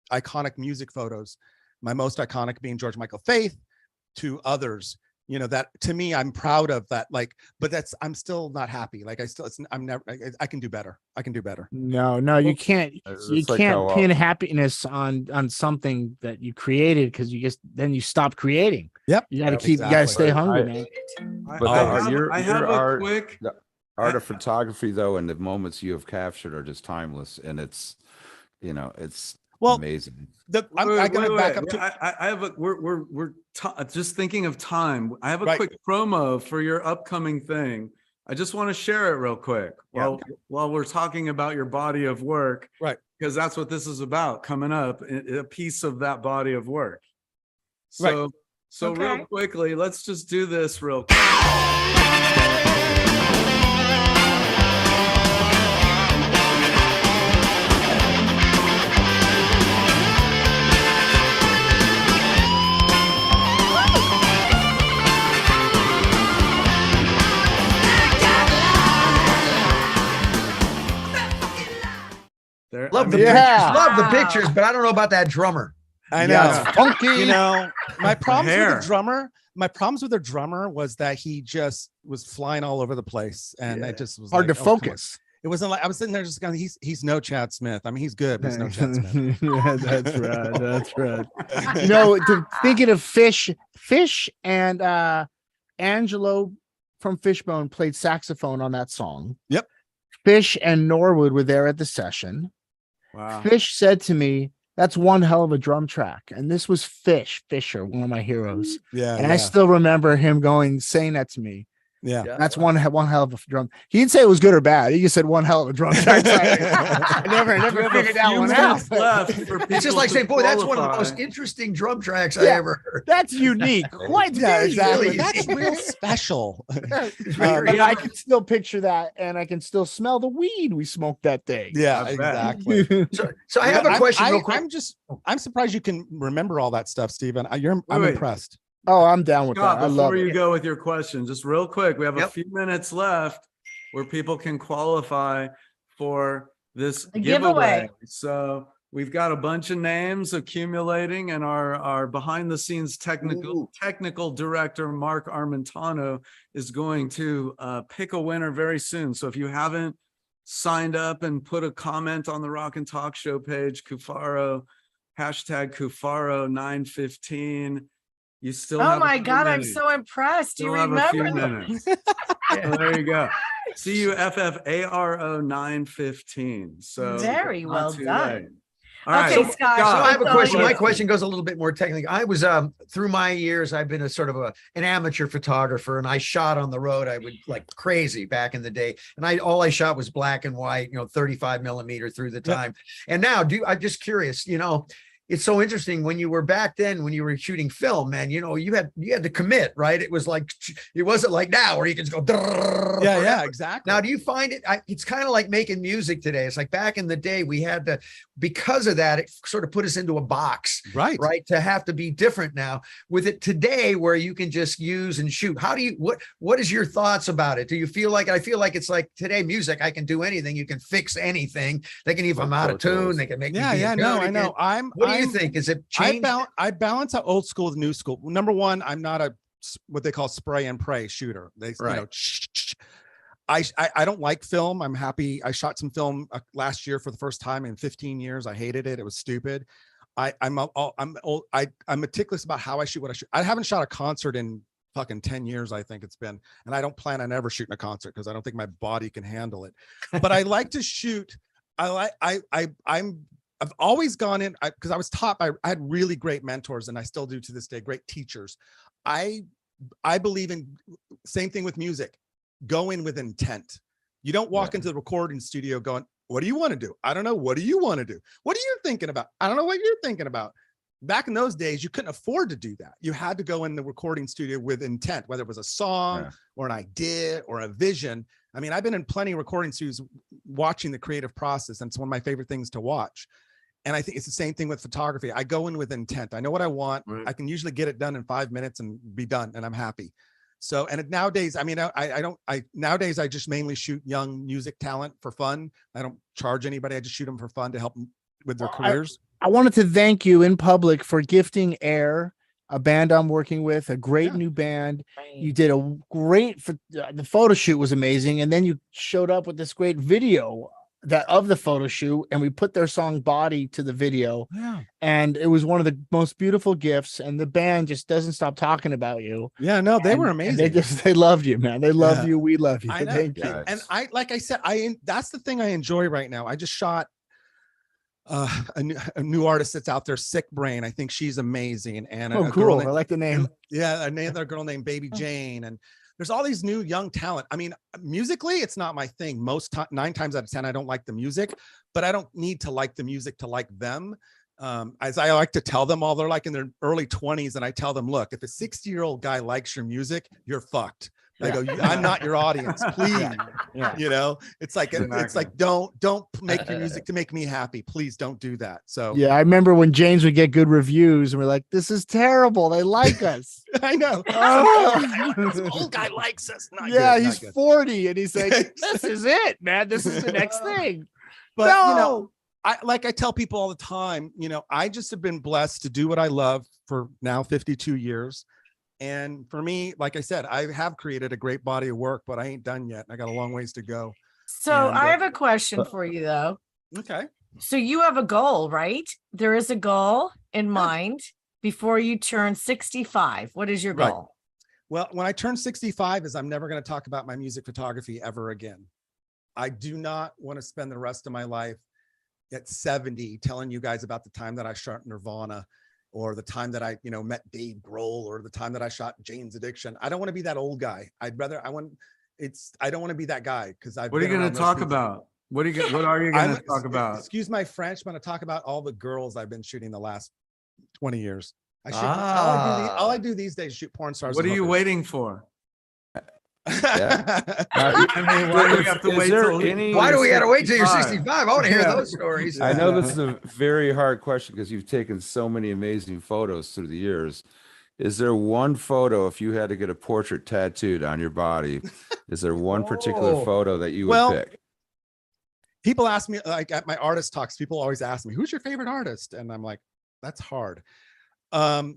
iconic music photos, my most iconic being George Michael Faith, to others, you know, that to me, I'm proud of that. Like, but I'm still not happy. Like I can do better. I can do better. No, you can't. You like can't how, pin happiness on something that you created, because then you stop creating. Yep. You got to keep. You got to stay hungry, man. But I have a quick. The art of photography, though, and the moments you have captured are just timeless, and it's, you know, it's amazing. I gotta back up to. I have a. We're just thinking of time. I have a quick promo for your upcoming thing. I just want to share it real quick while we're talking about your body of work, right? Because that's what this is about. Coming up, a piece of that body of work. So, real quickly, let's just do this real quick. Love the pictures, but I don't know about that drummer. I know. Yeah, it's funky. You know, my problems with the drummer was that he just was flying all over the place, and it just was hard like, to focus. It wasn't like I was sitting there just going, he's no Chad Smith. I mean, he's good, but he's no Chad Smith. Yeah, that's right. That's right. You know, thinking of Fish and Angelo from Fishbone played saxophone on that song. Yep. Fish and Norwood were there at the session. Wow. Fish said to me, "That's one hell of a drum track." And this was Fisher, one of my heroes. Yeah. And I still remember him saying that to me. Yeah. That's one hell of a drum. He didn't say it was good or bad. He just said one hell of a drum track. I never figured that one out. It's just like saying, boy, that's one of the most interesting drum tracks I ever heard. That's unique. Quite exactly. Really That's real special. I can still picture that, and I can still smell the weed we smoked that day. Yeah, exactly. So I have a question real quick. I'm surprised you can remember all that stuff, Steven. I'm impressed. Oh, I'm down with Scott, that. I love before it. you go with your question, just real quick, we have a few minutes left where people can qualify for this giveaway. So we've got a bunch of names accumulating, and our behind the scenes technical director, Mark Armentano, is going to pick a winner very soon. So if you haven't signed up and put a comment on the Rock and Talk Show page, Kuffaro, #Kuffaro915. You still have my God, I'm so impressed. You remember that. So there you go. CUFFARO915. So very well done. All right. Okay, Scott. So I have a question. My question goes a little bit more technical. I was through my years, I've been a sort of an amateur photographer, and I shot on the road. I would like crazy back in the day, and all I shot was black and white, 35 millimeter through the time. And now, I'm just curious, it's so interesting when you were back then, when you were shooting film, man, you had to commit, right? It wasn't like now where you can just go. Yeah, exactly. Now, do you find it's kind of like making music today. It's like back in the day we had to, because of that, it sort of put us into a box, right? To have to be different now with it today, where you can just use and shoot. What is your thoughts about it? Do you feel like, I feel like it's like today music, I can do anything. You can fix anything. They can, if I'm out of tune, they can make me I know. What do you think? Is it changed? I balance out old school with new school. Number one, I'm not a what they call spray and pray shooter. I don't like film. I'm happy. I shot some film last year for the first time in 15 years. I hated it. It was stupid. I'm meticulous about how I shoot what I shoot. I haven't shot a concert in fucking 10 years, I think it's been. And I don't plan on ever shooting a concert because I don't think my body can handle it. But I like to shoot. I've always gone in because I was taught by, I had really great mentors, and I still do to this day, great teachers. I believe in, same thing with music, go in with intent. You don't walk into the recording studio going, what do you want to do? I don't know. What do you want to do? What are you thinking about? I don't know what you're thinking about. Back in those days, you couldn't afford to do that. You had to go in the recording studio with intent, whether it was a song or an idea or a vision. I mean, I've been in plenty of recording studios watching the creative process, and it's one of my favorite things to watch. And I think it's the same thing with photography. I go in with intent. I know what I want. I can usually get it done in 5 minutes and be done, and I'm happy. So, and nowadays, I mean, nowadays I just mainly shoot young music talent for fun. I don't charge anybody. I just shoot them for fun to help them with their careers. I wanted to thank you in public for gifting Air, a band I'm working with, a great new band. You did a great, the photo shoot was amazing. And then you showed up with this great video of the photo shoot, and we put their song Body to the video. And it was one of the most beautiful gifts, and the band just doesn't stop talking about you. No, they were amazing. They loved you, man. They love you. We love you. I know. Thank you. And like I said, that's the thing I enjoy right now. I just shot a new artist that's out there, Sick Brain. I think she's amazing. And a cool. girl named, I like the name. Another girl named Baby Jane. And there's all these new young talent. I mean, musically, it's not my thing. 9 times out of 10, I don't like the music, but I don't need to like the music to like them. As I like to tell them all, they're like in their early 20s, and I tell them, look, if a 60-year-old guy likes your music, you're fucked. I go, I'm not your audience, please. You know, it's like don't make your music to make me happy. Please don't do that. So yeah, I remember when James would get good reviews, and we're like, this is terrible. They like us. I know. This old guy likes us. He's 40, and he's like, this is it, man. This is the next thing. But you know, I tell people all the time, you know, I just have been blessed to do what I love for now 52 years. And for me, like I said, I have created a great body of work, but I ain't done yet. I got a long ways to go. So I have a question for you, though. Okay. So you have a goal, right? There is a goal in mind before you turn 65. What is your goal? Right. Well, when I turn 65 I'm never going to talk about my music photography ever again. I do not want to spend the rest of my life at 70 telling you guys about the time that I shot Nirvana, or the time that I, met Dave Grohl, or the time that I shot Jane's Addiction. I don't want to be that old guy. I don't want to be that guy, because I've What are you going to talk about? What are you going to talk about? Excuse my French. I'm going to talk about all the girls I've been shooting the last 20 years. All I do these days is shoot porn stars. What are you waiting for? I mean, why do we have to wait why do we have to wait till you're 65? I want to hear those stories. I know this is a very hard question because you've taken so many amazing photos through the years. Is there one photo, if you had to get a portrait tattooed on your body, is there one particular photo that you would pick? People ask me, like at my artist talks, people always ask me, who's your favorite artist? And I'm like, that's hard. The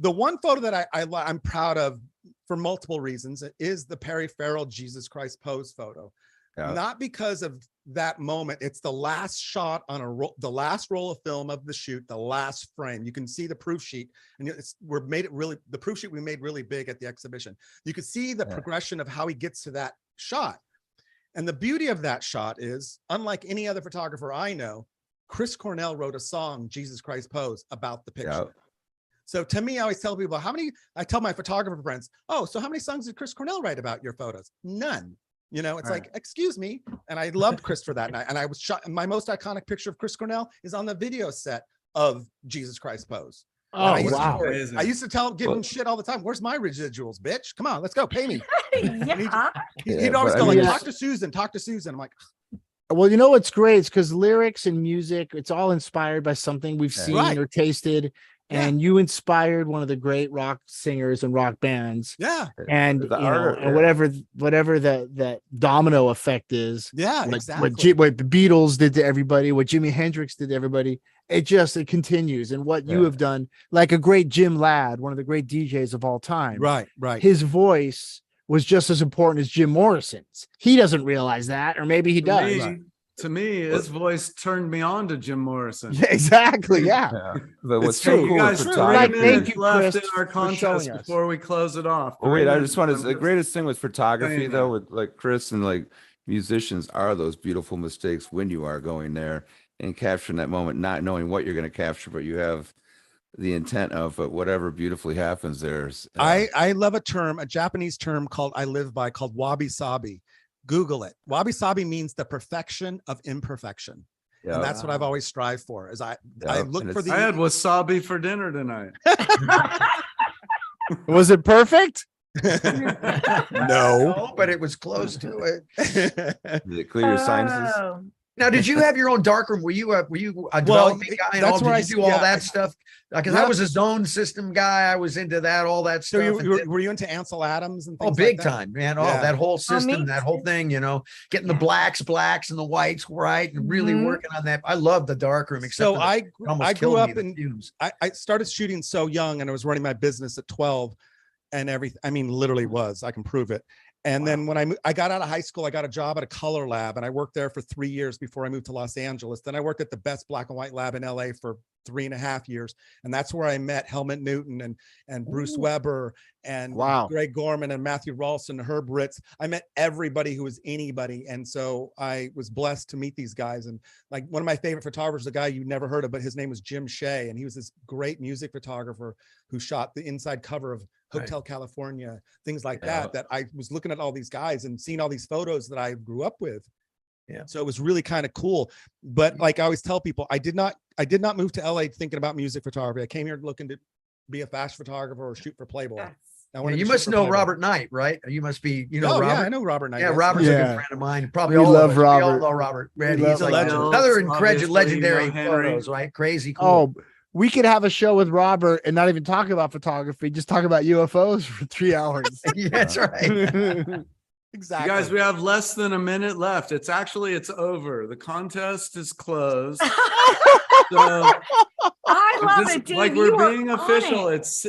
one photo that I'm proud of for multiple reasons is the Perry Farrell Jesus Christ pose photo. Not because of that moment. It's the last shot on the last roll of film of the shoot, the last frame. You can see the proof sheet, and the proof sheet we made really big at the exhibition. You could see the progression of how he gets to that shot. And the beauty of that shot is, unlike any other photographer I know, Chris Cornell wrote a song, Jesus Christ Pose, about the picture. So to me, I always tell people I tell my photographer friends, so how many songs did Chris Cornell write about your photos? None. It's like, excuse me. And I loved Chris for that night. And I was shot. My most iconic picture of Chris Cornell is on the video set of Jesus Christ Pose. Wow. I used to give him shit all the time. Where's my residuals, bitch? Come on, let's go. Pay me. He'd always go like, talk to Susan. I'm like, well, what's great? It's because lyrics and music, it's all inspired by something we've seen or tasted. And you inspired one of the great rock singers and rock bands. And and whatever the domino effect is. Exactly. What the Beatles did to everybody, what Jimi Hendrix did to everybody, it continues. And what you have done, like a great Jim Ladd, one of the great DJs of all time. Right. His voice was just as important as Jim Morrison's. He doesn't realize that, or maybe he does. to me, his voice turned me on to Jim Morrison. Yeah, exactly. Yeah. Yeah. But what's It's so true. You cool guys, with 3 Like, photography. minutes thank you, left Chris, in our for contest showing us. before we close it off. Well, 3 wait, I minutes, just want to. I'm The greatest thing with photography, saying though, that. with like Chris and like musicians, are those beautiful mistakes when you are going there and capturing that moment, not knowing what you're going to capture, but you have the intent of whatever beautifully happens. There's I love a Japanese term called I live by called wabi sabi. Google it. Wabi sabi means the perfection of imperfection. And that's what I've always strived for. Is I look and for it's- the I had wasabi for dinner tonight. Was it perfect? no. but it was close to it. Does it clear your sinuses? Oh. Now, did you have your own darkroom? Were you a developing guy? And that's all? where Did you do all yeah. that stuff? Because I Not- was a zone system guy. I was into that, all that So stuff. were you into Ansel Adams and things Oh, big like that? time, man. Oh, Yeah. that whole me system, that whole too. thing, getting the Yeah. blacks and the whites right, and really Mhm. working on that. I love the darkroom, except So for the- I it almost I killed grew me, up the in fumes. I started shooting so young, and I was running my business at 12 and everything. I mean, literally was. I can prove it. And then when I got out of high school, I got a job at a color lab, and I worked there for 3 years before I moved to Los Angeles. Then I worked at the best black and white lab in LA for 3.5 years. And that's where I met Helmut Newton and Bruce Weber and Wow. Greg Gorman and Matthew Ralston, Herb Ritz. I met everybody who was anybody. And so I was blessed to meet these guys. And like one of my favorite photographers, a guy you never heard of, but his name was Jim Shea. And he was this great music photographer who shot the inside cover of Hotel California, things like that I was looking at all these guys and seeing all these photos that I grew up with. Yeah. So it was really kind of cool. But like I always tell people, I did not move to LA thinking about music photography. I came here looking to be a fashion photographer or shoot for Playboy. Yes. I wanted You to shoot must for know Playboy. Robert Knight, right? You must be, Oh, Robert. yeah, I know Robert Knight. Yeah, yes. Robert's a Yeah. good friend of mine. Probably We all love of us. We all Robert. know Robert. We Man, love he's like Robert. another Obviously, legendary Henry. photos, right? Crazy cool. Oh, we could have a show with Robert and not even talk about photography, just talk about UFOs for 3 hours. Yeah, that's right. Exactly. You guys, we have less than a minute left. It's over. The contest is closed. So I love it, Dave. like You we're were being on official. it. It's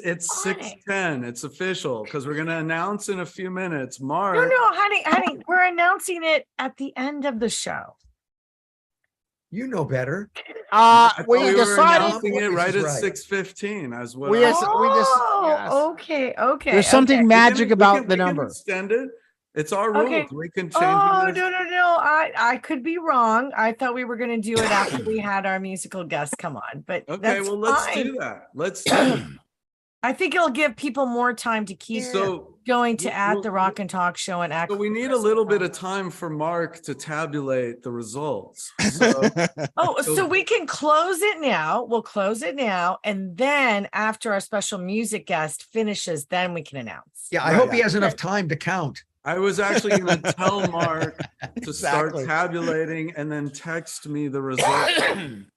On it. 6:10. It's official because we're gonna announce in a few minutes. Mark. No, honey, we're announcing it at the end of the show. You know better. I thought We we were decided. announcing it This right is at right. 6:15 as well. We just- Oh, yes. okay. There's something okay. magic about the number. Extend it. It's our rules. Okay. We can change Oh, it. no. I could be wrong. I thought we were going to do it after we had our musical guest come on, but Okay, that's well, let's fine. do that. Let's do it. I think it'll give people more time to keep So, going to we'll- at the Rock and Talk Show and act. so we need a little bit of time for Mark to tabulate the results. So, Oh, so we can close it now. We'll close it now. And then after our special music guest finishes, then we can announce. Yeah, I Right. hope he has enough time to count. I was actually going to tell Mark to start Exactly. tabulating and then text me the result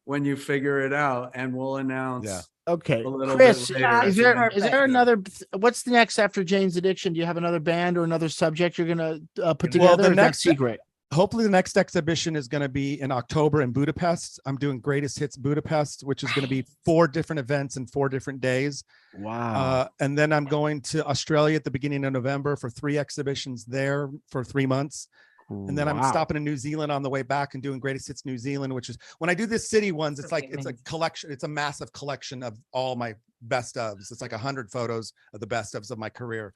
when you figure it out, and we'll announce. Yeah. Okay, A little Chris, bit later. is there Perfect. another? What's the next after Jane's Addiction? Do you have another band or another subject you're gonna put Well, together? the Or is that next- secret. Hopefully the next exhibition is going to be in October in Budapest. I'm doing Greatest Hits Budapest, which is going to be 4 different events in 4 different days. Wow. And then I'm going to Australia at the beginning of November for 3 exhibitions there for 3 months. And then I'm Wow. stopping in New Zealand on the way back and doing Greatest Hits New Zealand, which is when I do the city ones, it's like, it's a collection. It's a massive collection of all my best ofs. It's like 100 photos of the best ofs of my career.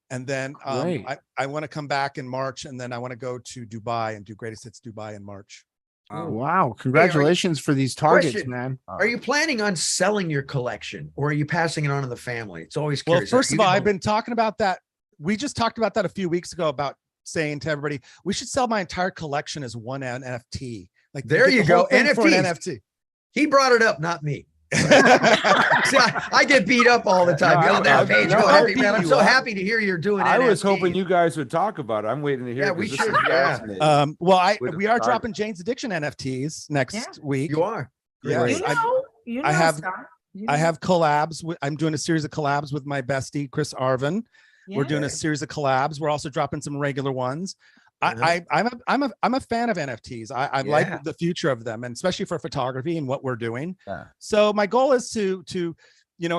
And then Great. I want to come back in March, and then I want to go to Dubai and do Greatest Hits Dubai in March. Wow. Congratulations for these targets, Question. man. Are you planning on selling your collection, or are you passing it on to the family? It's always Well, curious. first Are of you all, gonna- I've been talking about that. We just talked about that a few weeks ago about saying to everybody, we should sell my entire collection as one NFT. Like There get you the whole go, thing for an NFTs. NFT. He brought it up, not me. See, I get beat up all the time. No, You're on that page. no, Go I happy, beat man. I'm you so up. happy to hear you're doing I was NFTs. hoping you guys would talk about it. I'm waiting to hear. Yeah, 'cause we this should, is yeah. fascinating. Well, With we the are target. dropping Jane's Addiction NFTs next Yeah. week. You are. Yes, You I- know, you know, I have- Scott. You I know. have collabs. I'm doing a series of collabs with my bestie, Chris Arvin. We're doing a series of collabs. We're also dropping some regular ones. I'm a fan of NFTs. I Yeah. like the future of them, and especially for photography and what we're doing. Yeah. So my goal is to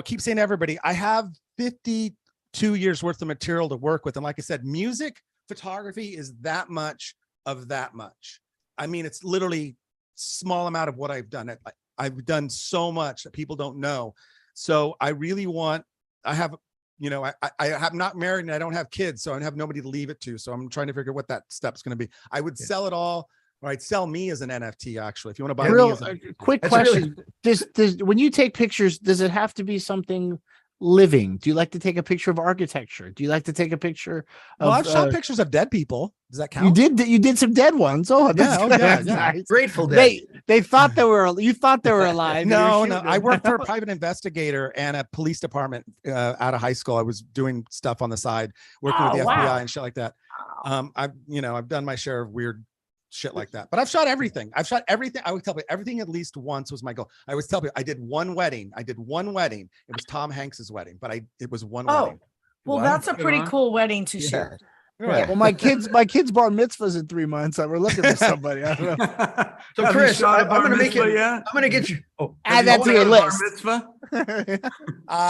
keep saying to everybody, I have 52 years worth of material to work with. And like I said, music photography is that much of that much. I mean, it's literally small amount of what I've done. I've done so much that people don't know. So I really want, I have, you know, I have not married and I don't have kids, so I have nobody to leave it to. So I'm trying to figure what that step's going to be. I would sell it all, or I'd sell me as an NFT, actually, if you want to buy me Real as a quick That's really- question. Does when you take pictures, does it have to be something living? Do you like to take a picture of architecture? Do you like to take a picture of Well, I've shot pictures of dead people. Does that count? you did some dead ones. Oh, that's Yeah, oh, good. yeah, That's yeah. nice. Grateful Dead. They thought they were you thought they were alive. You were No, shooting I them. worked for a private investigator and a police department out of high school. I was doing stuff on the side, working with Oh, the wow. FBI and shit like that. I've done my share of weird shit like that, but I've shot everything. I would tell people everything at least once was my goal. I always tell people I did one wedding. It was Tom Hanks's wedding, but it was one Oh, wedding. well, Wow. that's a Good pretty on. cool wedding to share. Right. Well, my kids bar mitzvahs in 3 months. We're looking for somebody. I don't know. So Have you Chris, shot a I'm bar going to make mitzvah it. yet? I'm going to get you. Oh, Add Have that you to your done a bar list. mitzvah?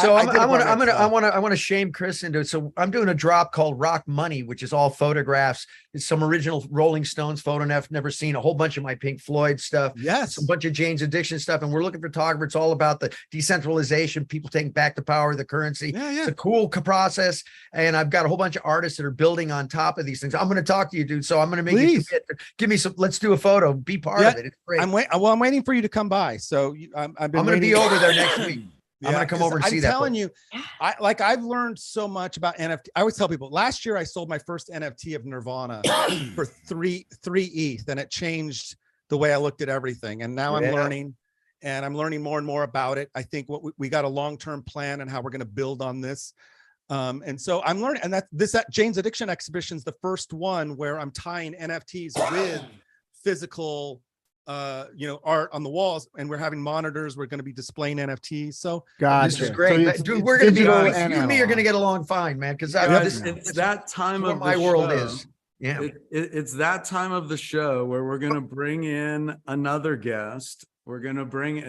So I did a bar mitzvah. I want to shame Chris into it. So I'm doing a drop called Rock Money, which is all photographs. It's some original Rolling Stones photo I've never seen, a whole bunch of my Pink Floyd stuff, Yes. a bunch of Jane's Addiction stuff. And we're looking for photographers. It's all about the decentralization, people taking back the power of the currency. Yeah, It's yeah. a cool process. And I've got a whole bunch of artists that are building on top of these things. I'm going to talk to you, dude. So I'm going to make you Please. commit. Give me some, let's do a photo, be part Yeah, of it. It's great. I'm waiting for you to come by. So I've been I'm going to be waiting- over there next week. I'm Yeah, going to come 'cause over and see I'm that. telling place. you, I've learned so much about NFT. I always tell people last year I sold my first NFT of Nirvana for three ETH, and it changed the way I looked at everything. And now Yeah. I'm learning, and I'm learning more and more about it. I think what we got a long-term plan and how we're going to build on this. And so I'm learning, and that Jane's Addiction exhibition is the first one where I'm tying NFTs with physical art on the walls, and we're having monitors. We're going to be displaying NFTs. So Gotcha. This is great. So it's- Dude, it's we're going to be, digital you and and me are going to analog. get along fine, man. Cause Guys, this it's that time what of my the world show. is. Yeah. It's that time of the show where we're going to bring in another guest. We're going to bring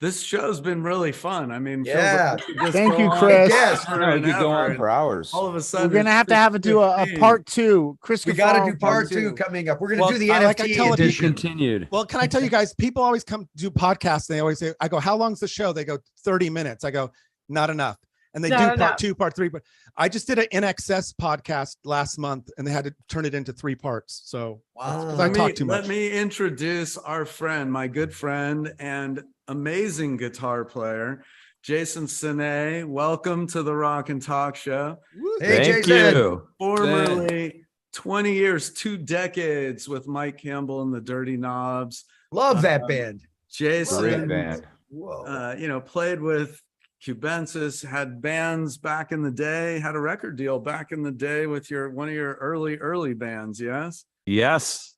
this show's been really fun. I mean, feels like Yeah. we could just Thank go you, on Chris. Yes. forever No, we and could go ever, on and for hours. all of a sudden We're gonna it's have to have to do a 6:15. part 2. Chris We got to Kuffaro, do part two coming up. We're going to Well, do the like I NFT tell To be edition. continued. Well, can I tell you guys, people always come do podcasts. And they always say, I go, how long's the show? They go 30 minutes. I go, not enough. And they Not do enough. part 2, part 3. But I just did an NXS podcast last month and they had to turn it into 3 parts. So Wow. I talk too Let much. me introduce our friend, my good friend and amazing guitar player, Jason Sinay. Welcome to the Rock and Talk Show. Hey, Thank Jason. you. Formerly 20 years, 2 decades with Mike Campbell and the Dirty Knobs. Love that band. Great Jason, band. Whoa. played with Cubensis, had bands back in the day, had a record deal back in the day with one of your early bands. Yes. Yes.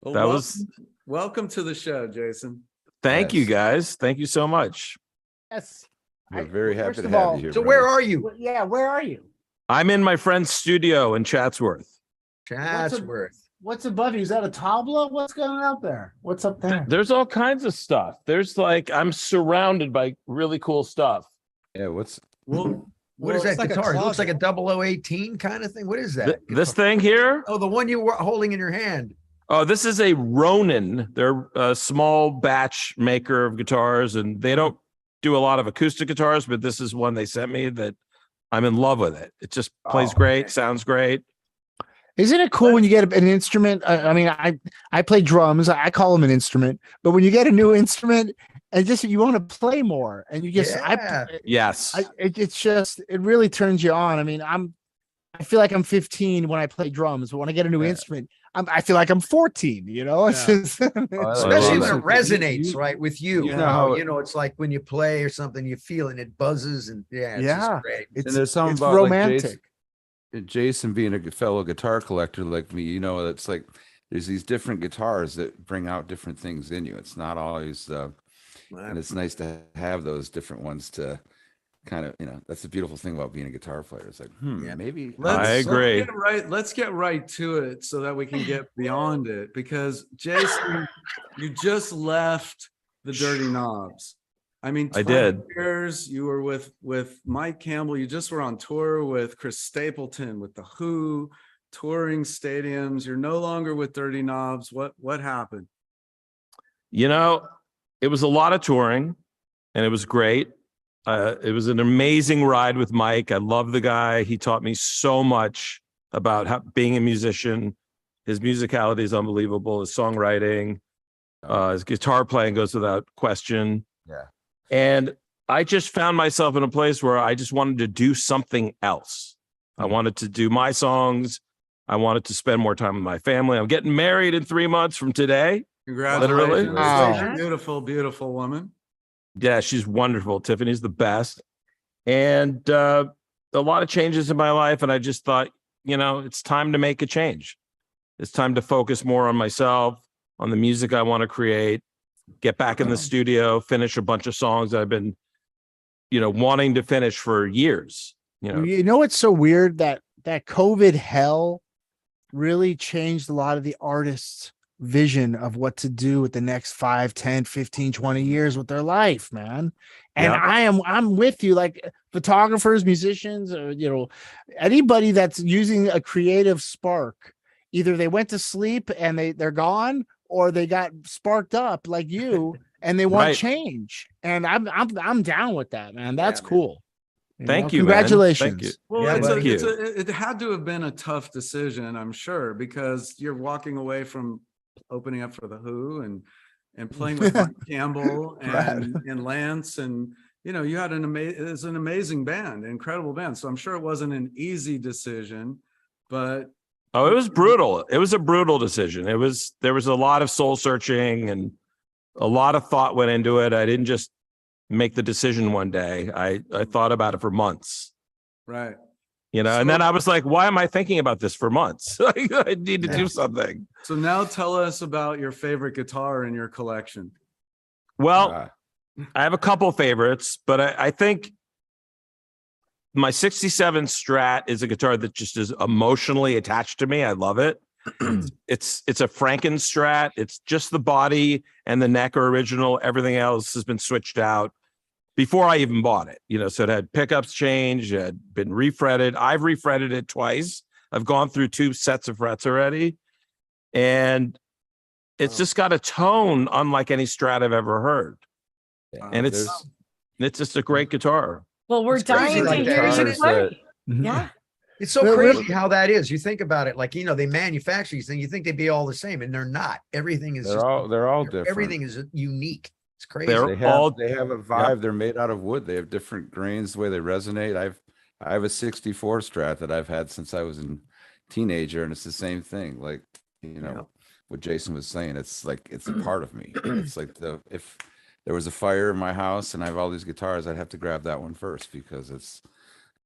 Well, That was- welcome to the show, Jason. Thank you Yes. guys. Thank you so much. Yes. We're very happy First to of have all- you here. So brother. where are you? Yeah, where are you? I'm in my friend's studio in Chatsworth. Chatsworth. What's above you? Is that a tabla? What's going on out there? What's up there? There's all kinds of stuff. There's I'm surrounded by really cool stuff. Yeah, what's Well, What is Well, it's that like a guitar? It looks like a closet. 0018 kind of thing. What is that? This thing here? Oh, the one you were holding in your hand. Oh, this is a Ronin. They're a small batch maker of guitars, and they don't do a lot of acoustic guitars, but this is one they sent me that I'm in love with it. It just plays Oh, great, okay. sounds great. Isn't it cool when you get an instrument? I mean, I play drums. I call them an instrument. But when you get a new instrument and just you want to play more, and you just Yeah. Yes. it's just it really turns you on. I mean, I feel like I'm 15 when I play drums, but when I get a new Yeah. instrument, I feel like I'm 14. You know, it's Yeah. just, I Especially love when that. it resonates, right, with you. you know how- It's like when you play or something, you feel it, and it buzzes, and it's Yeah. just great. it's, and there's something it's about romantic. like Jason being a fellow guitar collector like me, it's like there's these different guitars that bring out different things in you. It's not always and it's nice to have those different ones to kind of, that's the beautiful thing about being a guitar player. It's like, Yeah. maybe I agree. Let's get right to it so that we can get beyond it. Because Jason, you just left the Dirty Knobs. I mean, I 20 did. years you were with Mike Campbell. You just were on tour with Chris Stapleton, with the Who. touring stadiums. You're no longer with Dirty Knobs. What happened? You know, it was a lot of touring, and it was great. It was an amazing ride with Mike. I love the guy. He taught me so much about being a musician. His musicality is unbelievable. His songwriting, his guitar playing goes without question. Yeah. And I just found myself in a place where I just wanted to do something else. I wanted to do my songs. I wanted to spend more time with my family. I'm getting married in 3 months from today. Congratulations. Literally. Wow. Beautiful, beautiful woman. Yeah, she's wonderful. Tiffany's the best. And a lot of changes in my life. And I just thought, you know, it's time to make a change. It's time to focus more on myself, on the music I want to create, get back in the studio, finish a bunch of songs that I've been, you know, wanting to finish for years. You know, it's so weird that COVID hell really changed a lot of the artists' vision of what to do with the next 5, 10, 15, 20 years with their life, man. And Yep. I'm with you, like photographers, musicians, or, you know, anybody that's using a creative spark. Either they went to sleep and they're gone, or they got sparked up like you and they want Right. change. And I'm down with that, man. That's Yeah, man. cool. Thank you, man. Congratulations. Thank you. Well, Yeah, it's buddy. it had to have been a tough decision, I'm sure, because you're walking away from opening up for the Who and playing with Mike Campbell and Lance, and you know, you had it's an amazing band, incredible band. So I'm sure it wasn't an easy decision, but Oh, it was brutal. It was a brutal decision. There was a lot of soul searching and a lot of thought went into it. I didn't just make the decision one day. I thought about it for months, right. you know, and then I was like, why am I thinking about this for months? I need to do something. So now tell us about your favorite guitar in your collection. Well, I have a couple favorites, but I think my 67 Strat is a guitar that just is emotionally attached to me. I love it. It's a Franken Strat. It's just the body and the neck are original. Everything else has been switched out before I even bought it. You know, so it had pickups changed, it had been refretted. I've refretted it twice. I've gone through 2 sets of frets already. And it's just got a tone unlike any Strat I've ever heard. And it's just a great guitar. Well, we're It's crazy dying to like that, hear isn't you it? play. Mhm. Yeah. It's so Well, crazy how that is. You think about it, like, you know, they manufacture these things. You think they'd be all the same, and they're not. Everything is They're all different. everything is unique. It's crazy. They're They all- have a vibe. They're made out of wood. They have different grains, the way they resonate. I have a 64 Strat that I've had since I was a teenager, and it's the same thing. Like, you know, what Jason was saying, it's like it's a part of me. It's like if there was a fire in my house and I have all these guitars, I'd have to grab that one first because it's,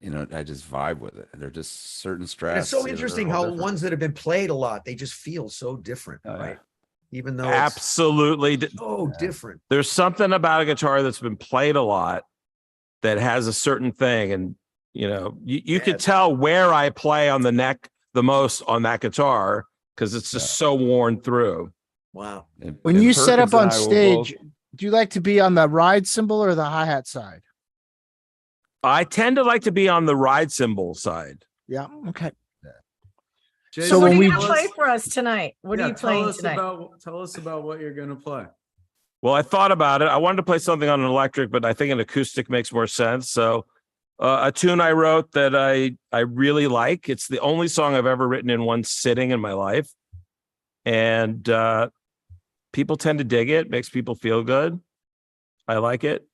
you know, I just vibe with it. They're just certain Strats. And it's so you know, they're interesting all how different. ones that have been played a lot, they just feel so different, Oh, yeah. right? Even though it's Absolutely. so different. There's something about a guitar that's been played a lot that has a certain thing. And, you know, you could tell where I play on the neck the most on that guitar because it's just so worn through. Wow. When And you set up Perkins and on I will stage, both- do you like to be on the ride cymbal or the hi-hat side? I tend to like to be on the ride cymbal side. Yeah. Okay. Jason, So So what when are we- you gonna play for us tonight? What are you playing tonight? Tell us about what you're going to play. Well, I thought about it. I wanted to play something on an electric, but I think an acoustic makes more sense. So a tune I wrote that I really like. It's the only song I've ever written in one sitting in my life. And people tend to dig it. Makes people feel good. I like it.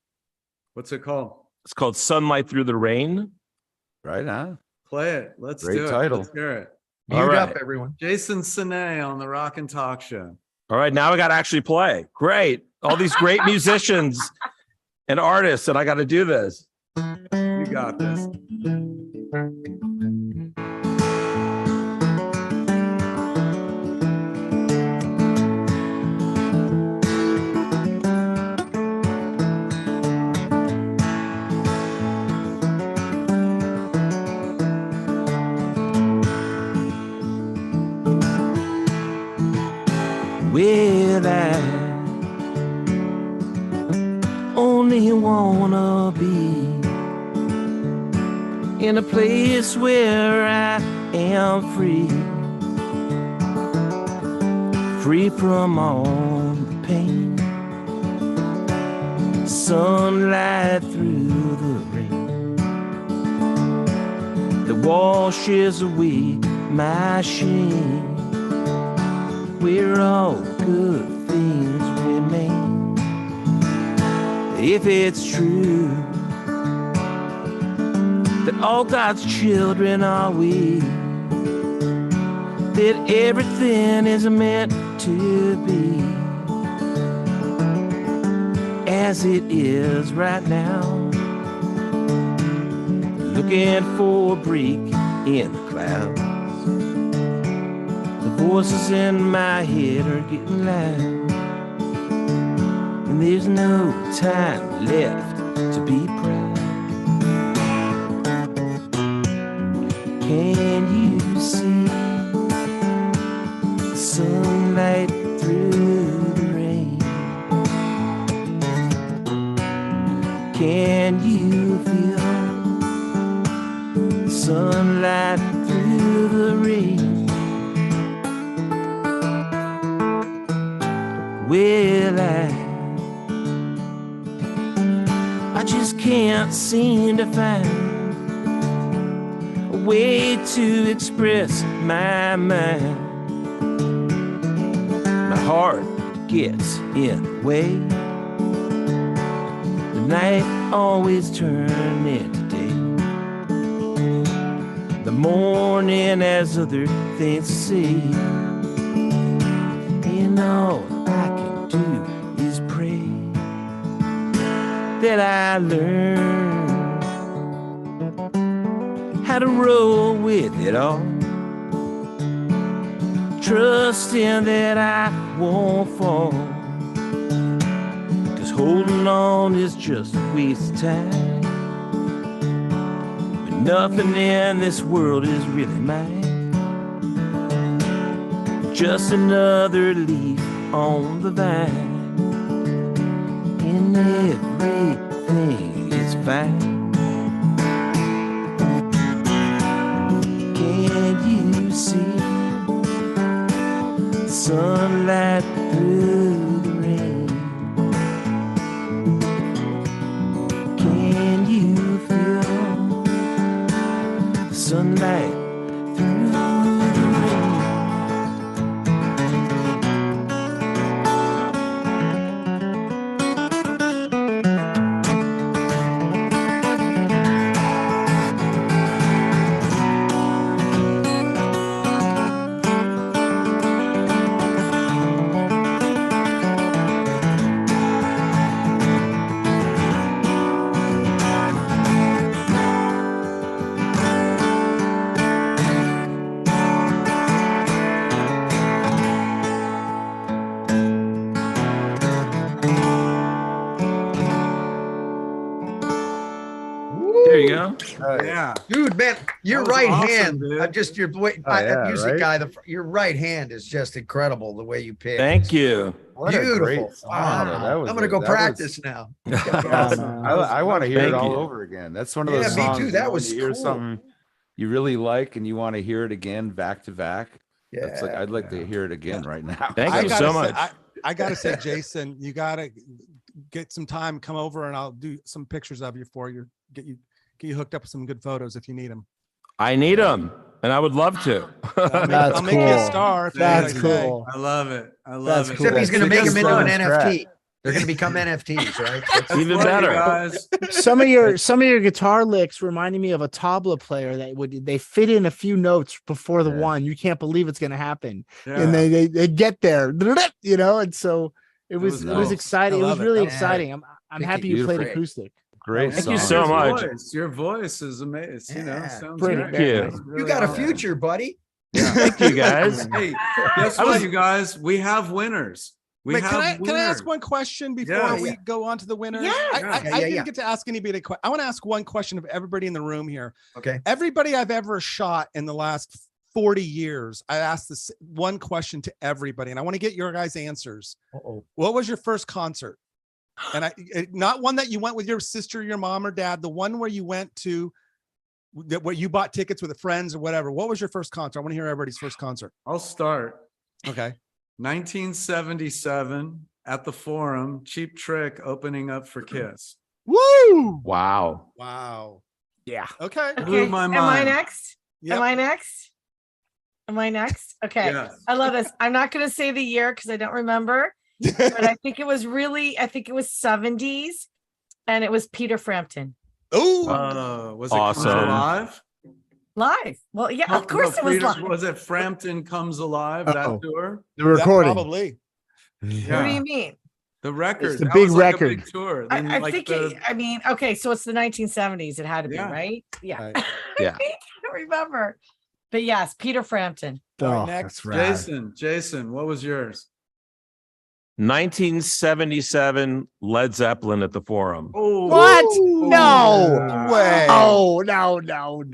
What's it called? It's called Sunlight Through the Rain. Right on. Play it. Let's Great do it. title. Let's hear it. All Mute up, right. everyone. Jason Sinay on the Rock and Talk Show. All right, now I got to actually play. Great. All these great musicians and artists, and I got to do this. You got this. Well, I only wanna be in a place where I am free, free from all the pain, sunlight through the rain that washes away my shame, where all good things remain. If it's true that all God's children are we, that everything is meant to be as it is right now, looking for a break in the clouds. The voices in my head are getting loud, and there's no time left to be proud. Can you see the sunlight through the rain? Can you feel the sunlight through the rain? Well, I just can't seem to find a way to express my mind. My heart gets in the way. The night always turns into day. The morning has other things to say. And all I can do is pray that I learn how to roll with it all, trusting that I won't fall, 'cause holding on is just a waste of time, but nothing in this world is really mine, just another leaf on the vine, and everything is fine. Can you see the sunlight through the rain? Can you feel the sunlight through the rain? There you go. Yeah. Dude, man, your That was right awesome, hand. dude. I'm just your music guy. Your right hand is just incredible. The way you pick. Thank you. What a Beautiful. great song. Wow. That was I'm gonna a- go that practice was- now. I want to hear it Thank all you. over again. That's one of Yeah, those me songs. too. you That know, when was you hear cool. something you really like and you want to hear it again back to back. That's like Yeah. I'd like to hear it again right now. Thank I you gotta so say- much. I gotta say, Jason, you gotta get some time, come over, and I'll do some pictures of you for you. Get you hooked up with some good photos if you need them. I need them, and I would love to. I'll make you a star. If That's you stay. cool. I love it. I love That's it. cool. Except he's gonna make Because them into an look, NFT. They're gonna become NFTs, right? that's Even what, you better. guys. Some of your guitar licks reminded me of a tabla player that they fit in a few notes before the Yeah. one. You can't believe it's gonna happen. Yeah. And they get there, you know, and so it was nice. exciting. I It was love it. really That was exciting. I'm Thank happy you. you played Beautiful. acoustic. Great Thank song. you so Your much. Your voice is amazing. You know, Yeah. sounds Brilliant. great. Thank you. That's You really got a awesome. future, buddy. Thank you, guys. Hey, guess I what, was- you guys? We have winners. We Wait, have can I winners. ask one question before Yeah. we go on to the winners? Yes. I didn't get to ask anybody. I want to ask one question of everybody in the room here. Okay. Everybody I've ever shot in the last 40 years, I asked this one question to everybody, and I want to get your guys' answers. Uh-oh. What was your first concert? And not one that you went with your sister, your mom, or dad. The one where you went to what you bought tickets with friends or whatever. What was your first concert? I want to hear everybody's first concert. I'll start. Okay. 1977 at the Forum, Cheap Trick opening up for Kiss. Woo! Wow. Wow. Yeah. Okay. Blew my Am I mind. next? Yep. Am I next? Am I next? Okay. Yes. I love this. I'm not going to say the year because I don't remember, but I think it was 70s, and it was Peter Frampton. Oh, Was it Awesome. Comes Alive? Live. Well, yeah, of course it was Peter- live. Was it Frampton Comes Alive, Uh-oh. that tour? The recording. Probably. What do Yeah. you mean? The record. It's the that big was like record. A big tour. Then, I like, think the- I mean, okay, so it's the 1970s. It had to be, Yeah. right? Yeah. Right. Yeah. I don't remember. But yes, Peter Frampton. All right, Oh, next. that's rad. Jason, what was yours? 1977 Led Zeppelin at the Forum. Oh, What? No yeah. way. Oh, no. No.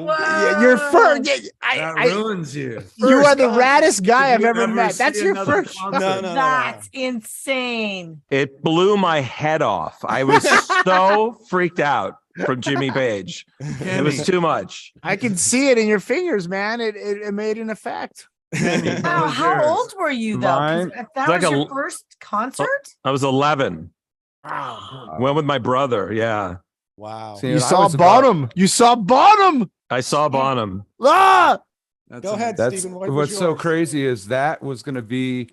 Yeah, you're first. That I, ruins you. you are the concert. raddest guy I've Did you ever ever met. see That's your another first. concert? No. That's insane. It blew my head off. I was so freaked out from Jimmy Page. It was too much. I can see it in your fingers, man. It made an effect. Kenny, what Now, was how yours? old were you though? 'Cause Mine- if that Like was a your l- first concert? I was 11. Went with my brother. Yeah. Wow. See, You I saw was about- Bonham. You saw Bonham. I saw Bonham. Ah! That's Go ahead, That's Stephen. What was what's so yours? crazy is that was going to be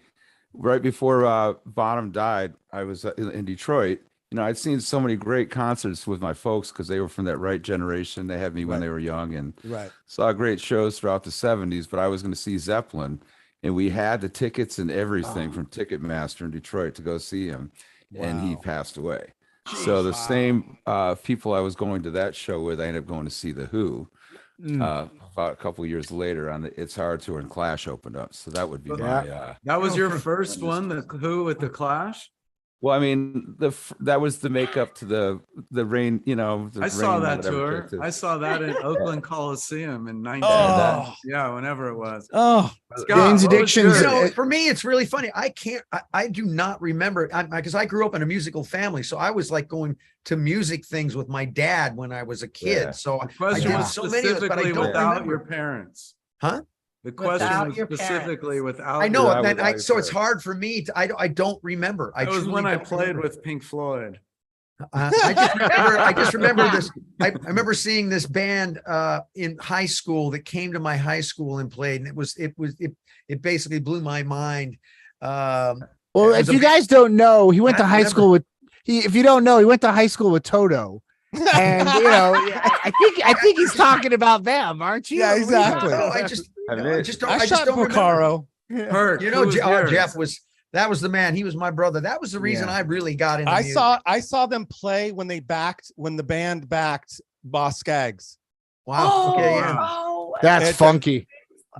right before Bonham died. I was in Detroit. You know, I'd seen so many great concerts with my folks because they were from that right generation. They had me when Right. they were young and Right. saw great shows throughout the 70s. But I was going to see Zeppelin, and we had the tickets and everything from Ticketmaster in Detroit to go see him, and he Wow. passed away. So the same people I was going to that show with, I ended up going to see the Who. About a couple of years later on the It's Hard tour, and Clash opened up. So that would be my That was Oh, your for first one, the Who with the Clash? well, I mean, that was the makeup to the rain, you know. The I saw Rain, that whatever tour. kicked it. I saw that in Oakland Coliseum in 90. Oh. Yeah, whenever it was. Oh. Scott, Jane's what was Addictions. yours? For me, it's really funny. I do not remember because I grew up in a musical family. So I was like going to music things with my dad when I was a kid. Yeah. So The question did was so many of it, but I specifically don't without remember. your parents. Huh? The question Without was your specifically parents. without. I know Yeah, I it, would- man. I would So it's say. hard for me to, I don't remember. It was truly when I don't played remember. with Pink Floyd. I just remember this. I remember seeing this band in high school that came to my high school and played, and it basically blew my mind. Well, It if was a you big- guys don't know, he went I to high remember. school with. If you don't know, he went to high school with Toto, and you know, I think he's talking about them, aren't you? Yeah, exactly. No, I just don't. I I just shot don't remember. Pocaro. Perk, You who know, was Jeff yours? that was the man. He was my brother. That was the reason Yeah. I really got into I music. saw them play when the band backed Boss Skaggs. Wow. Okay. Yeah. Oh, That's It's a- funky.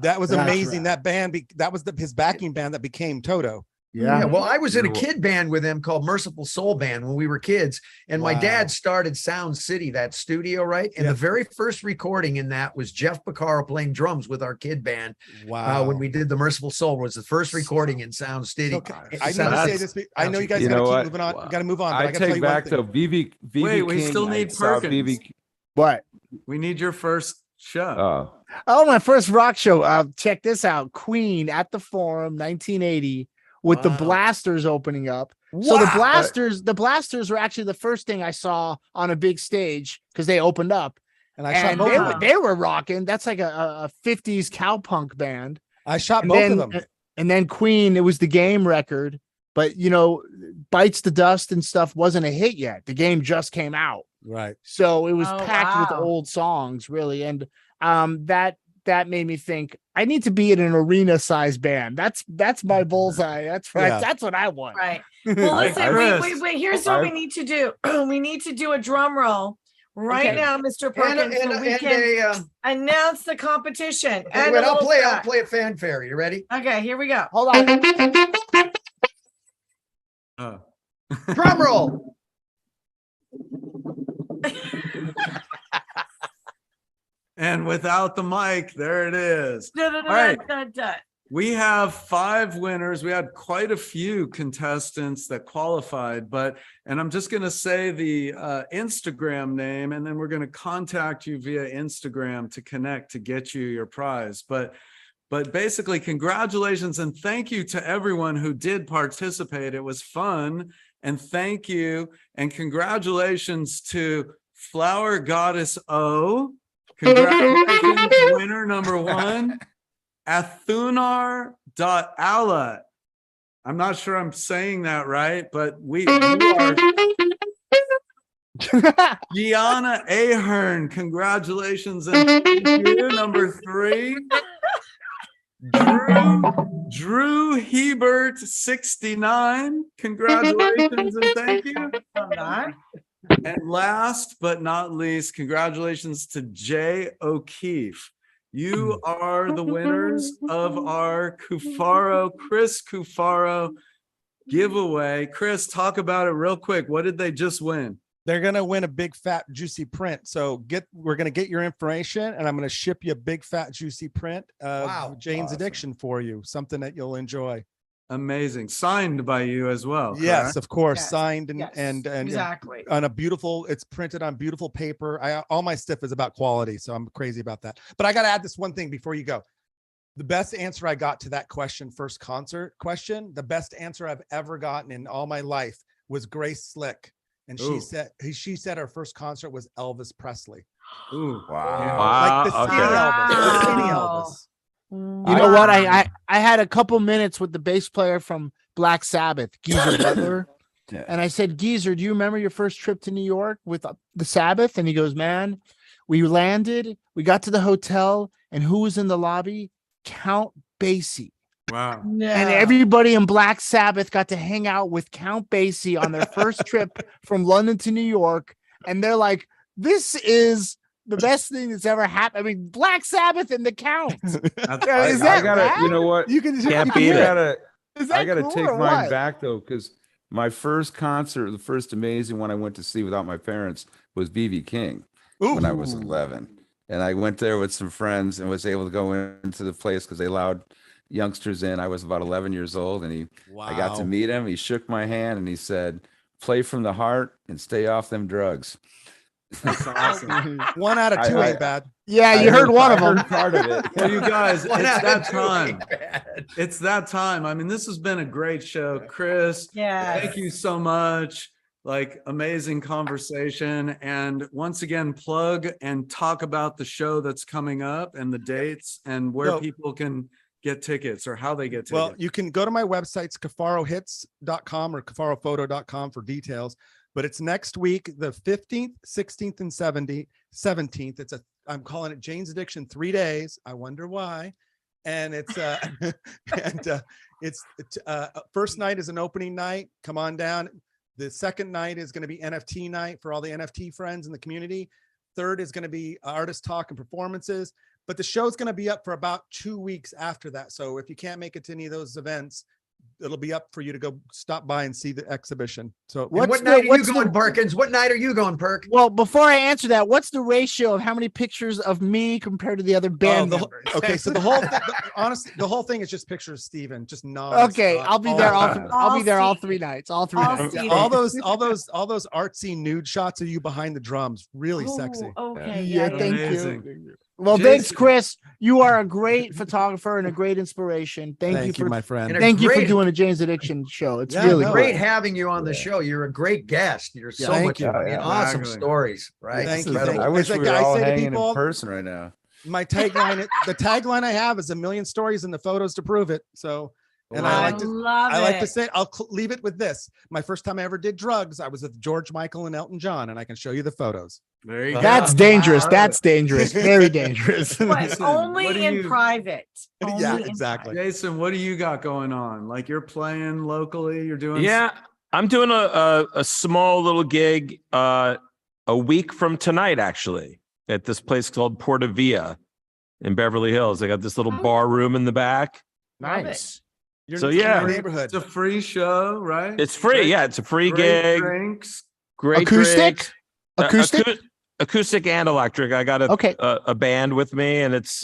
That was That's amazing. right. That band, that was his backing band that became Toto. Yeah. Well, I was in a You're- kid band with them called Merciful Soul Band when we were kids. And my Wow. dad started Sound City, that studio, right? And Yeah. the very first recording in that was Jeff Picaro playing drums with our kid band. Wow. When we did the Merciful Soul was the first recording in Sound City. Okay. It I need to sounds- say this. I know you guys You got to know keep what? moving on. Wow. We got to move on. But I I got to tell take you one back thing. to BB. Wait, we King. still I need saw Perkins. BB. What? We need your first show. Oh, my first rock show. Check this out. Queen at the Forum, 1980, with the Wow. Blasters opening up. So the Wow. Blasters were actually the first thing I saw on a big stage because they opened up, And I shot and both they of were, them. they were rocking. That's like a 50s cowpunk band. I shot And both then, of them. and then Queen, it was the Game record, but you know, Bites the Dust and stuff wasn't a hit yet. The Game just came out. Right. So it was Oh, packed with wow. old songs, really. And that made me think I need to be in an arena sized band. That's my bullseye. That's right. Yeah. That's what I want. right. Well, I- listen, I- wait. Here's what we need to do. We need to do a drum roll right Okay. now, Mr. And, Perkins, so we can announce the competition. And wait, a I'll little play track. a fanfare. You ready? Okay, here we go. Hold on. Oh. Drum roll. And without the mic, there it is. Da, da, da, All right. da, da. We have 5 winners. We had quite a few contestants that qualified, and I'm just going to say the Instagram name, and then we're going to contact you via Instagram to connect to get you your prize. But basically, congratulations and thank you to everyone who did participate. It was fun, and thank you and congratulations to Flower Goddess O. Congratulations, winner number 1. Athunar.ala. I'm not sure I'm saying that right, but you are Gianna Ahern. Congratulations and thank you. Number 3. Drew Hebert 69. Congratulations and thank you. And last but not least, congratulations to Jay O'Keefe. You are the winners of our Chris Kuffaro giveaway. Chris, talk about it real quick. What did they just win? They're going to win a big, fat, juicy print. So we're going to get your information and I'm going to ship you a big, fat, juicy print of Jane's Addiction for you. Something that you'll enjoy. Amazing. Signed by you as well. Yes, correct? of course. Yes. Signed Yes, and exactly. on a beautiful, it's printed on beautiful paper. All my stuff is about quality. So I'm crazy about that. But I got to add this one thing before you go. The best answer I got to that question, first concert question, the best answer I've ever gotten in all my life was Grace Slick. And she said her first concert was Elvis Presley. Ooh, Wow. Like the skinny Elvis. The skinny Elvis. You know what? I had a couple minutes with the bass player from Black Sabbath, Geezer Butler. Yeah. And I said, Geezer, do you remember your first trip to New York with the Sabbath? And he goes, man, we landed, we got to the hotel, and who was in the lobby? Count Basie. wow. And everybody in Black Sabbath got to hang out with Count Basie on their first trip from London to New York. And they're like, this is the best thing that's ever happened. I mean, Black Sabbath and the Count. Is that rad? You know what? You can Can't beat it. I gotta cool take or mine what? back though, because my first concert, the first amazing one I went to see without my parents was BB King when I was 11. And I went there with some friends and was able to go into the place because they allowed youngsters in. I was about 11 years old, and I got to meet him. He shook my hand and he said, "Play from the heart and stay off them drugs." That's awesome. 1 out of 2 ain't bad. Yeah, you heard one of them. Part of it. Well, you guys, it's that time. Bad. It's that time. I mean, this has been a great show. Chris, Yes. thank you so much. Like, amazing conversation. And once again, plug and talk about the show that's coming up and the dates and where Well- people can get tickets or how they get tickets. Well, you can go to my websites, kuffarohits.com or kuffarophoto.com for details. But it's next week, the 15th, 16th, and 17th. I'm calling it Jane's Addiction 3 days. I wonder why. And it's first night is an opening night. Come on down. The second night is going to be NFT night for all the NFT friends in the community. Third is going to be artist talk and performances. But the show's going to be up for about 2 weeks after that. So if you can't make it to any of those events, it'll be up for you to go stop by and see the exhibition. So What night are you going, Perkins? What night are you going, Perk? Well, before I answer that, what's the ratio of how many pictures of me compared to the other band members? Okay, so the whole thing, honestly, the whole thing is just pictures of Steven, just nonstop. Okay, I'll be there I'll be there all 3 nights. All 3 I'll nights. see all those artsy nude shots of you behind the drums, really sexy. Okay. Yeah, Yeah. thank Amazing. you. Well, Jason. thanks, Chris. You are a great photographer and a great inspiration. Thank you for my friend. And a thank you for great- doing a Jane's Addiction show. It's Yeah, really no, Great great. having you on the show. You're a great guest. You're so thank much you. fun. Yeah, Awesome exactly. stories, right? Thank you, Incredible. I wish It's like we were I all say to hanging people- in person right now. My tagline, the tagline I have is 1,000,000 stories and the photos to prove it. So, and I like to love I like it. to say, leave it with this. My first time I ever did drugs, I was with George Michael and Elton John, and I can show you the photos. There you go. That's dangerous. That's dangerous. Very dangerous. But Jason, only what do in you- private. Only Yeah, in exactly. Jason, what do you got going on? Like, you're playing locally, you're doing Yeah, I'm doing a small little gig a week from tonight, actually, at this place called Porta Via in Beverly Hills. They got this little bar room in the back. Nice. You're So, in yeah. your neighborhood. It's a free show, right? It's free. Yeah, it's a free Great gig. drinks. Great Acoustic? drinks. Acoustic? Acoustic and electric. I got Okay. a band with me, and it's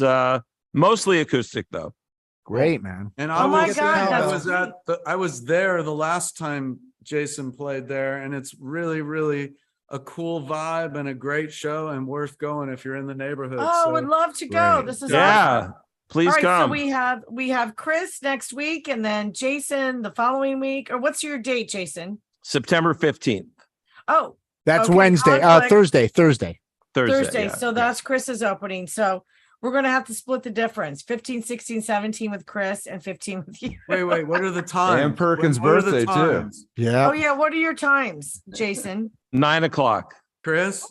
mostly acoustic though. Great, man. And Oh I my will say God, I that's was I was there the last time Jason played there, and it's really, really a cool vibe and a great show and worth going if you're in the neighborhood. Oh, So would love to go. Great. This is Yeah, awesome. please All right, come. so we have Chris next week, and then Jason the following week. Or what's your date, Jason? September 15th, Oh, That's Okay, Wednesday. conflict. Thursday. Thursday. yeah. So that's Chris's opening. So we're gonna have to split the difference: 15, 16, 17 with Chris, and 15 with you. wait, what are the times? And Perkins' What are the birthday, too. times? Yeah. Oh yeah, what are your times, Jason? 9:00. Chris?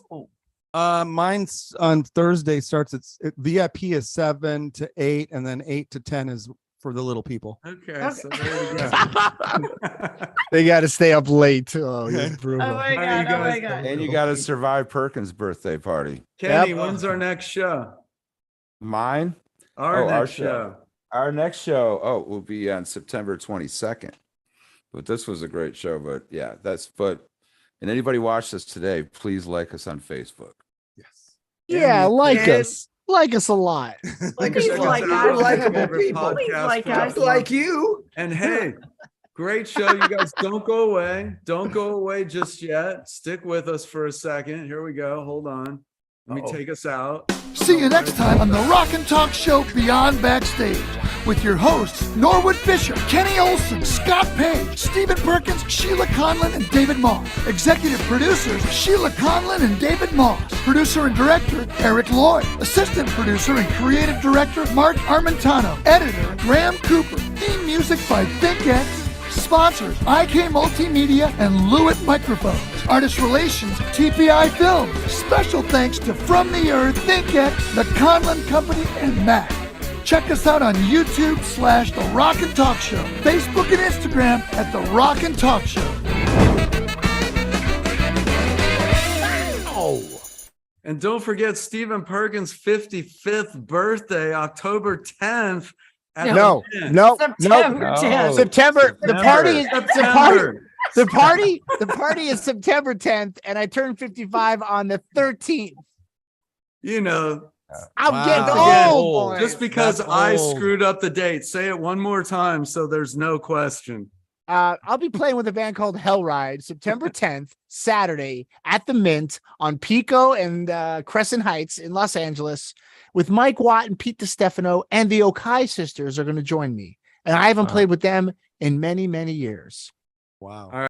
Mine's on Thursday starts at VIP is 7 to 8, and then 8 to 10 is for the little people. Okay, so there you go. They got to stay up late. Oh, you're Oh brutal. my How god! you Oh my guys god! And you got to survive Perkins' birthday party. Kenny, when's our next show? Mine? Our Oh, our next show. show. Our next show, will be on September 22nd. But this was a great show. But yeah, and anybody watch this today, please like us on Facebook. Yes. Yeah, And like you- us. Like us a lot. Like Please us, like we're us. likable Favorite people. Please podcast like us. platform. Just like you. And hey, great show. You guys don't go away. Don't go away just yet. Stick with us for a second. Here we go. Hold on. Let me take us out. See you next time on the Rock and Talk Show Beyond Backstage with your hosts Norwood Fisher, Kenny Olson, Scott Page, Stephen Perkins, Sheila Conlon, and David Moss. Executive producers Sheila Conlon and David Moss. Producer and director Eric Lloyd. Assistant producer and creative director Mark Armentano. Editor Graham Cooper. Theme music by ThinkX. Sponsors IK Multimedia and Lewitt Microphones. Artist Relations TPI Films. Special thanks to From the Earth, ThinkX, The Conlon Company, and Mac. Check us out on YouTube/The Rock and Talk Show. Facebook and Instagram at The Rock and Talk Show. And don't forget Stephen Perkins' 55th birthday, October 10th. At No, the Mint. no, September no. 10th. September. The party is September. the party is September 10th, and I turned 55 on the 13th. You know, I'm Wow. getting Again, old, boys. just because That's I old. screwed up the date, say it one more time so there's no question. I'll be playing with a band called Hellride September 10th, Saturday at the Mint on Pico and Crescent Heights in Los Angeles with Mike Watt and Pete DiStefano, and the Okai sisters are going to join me. And I haven't played with them in many, many years. Wow. All right.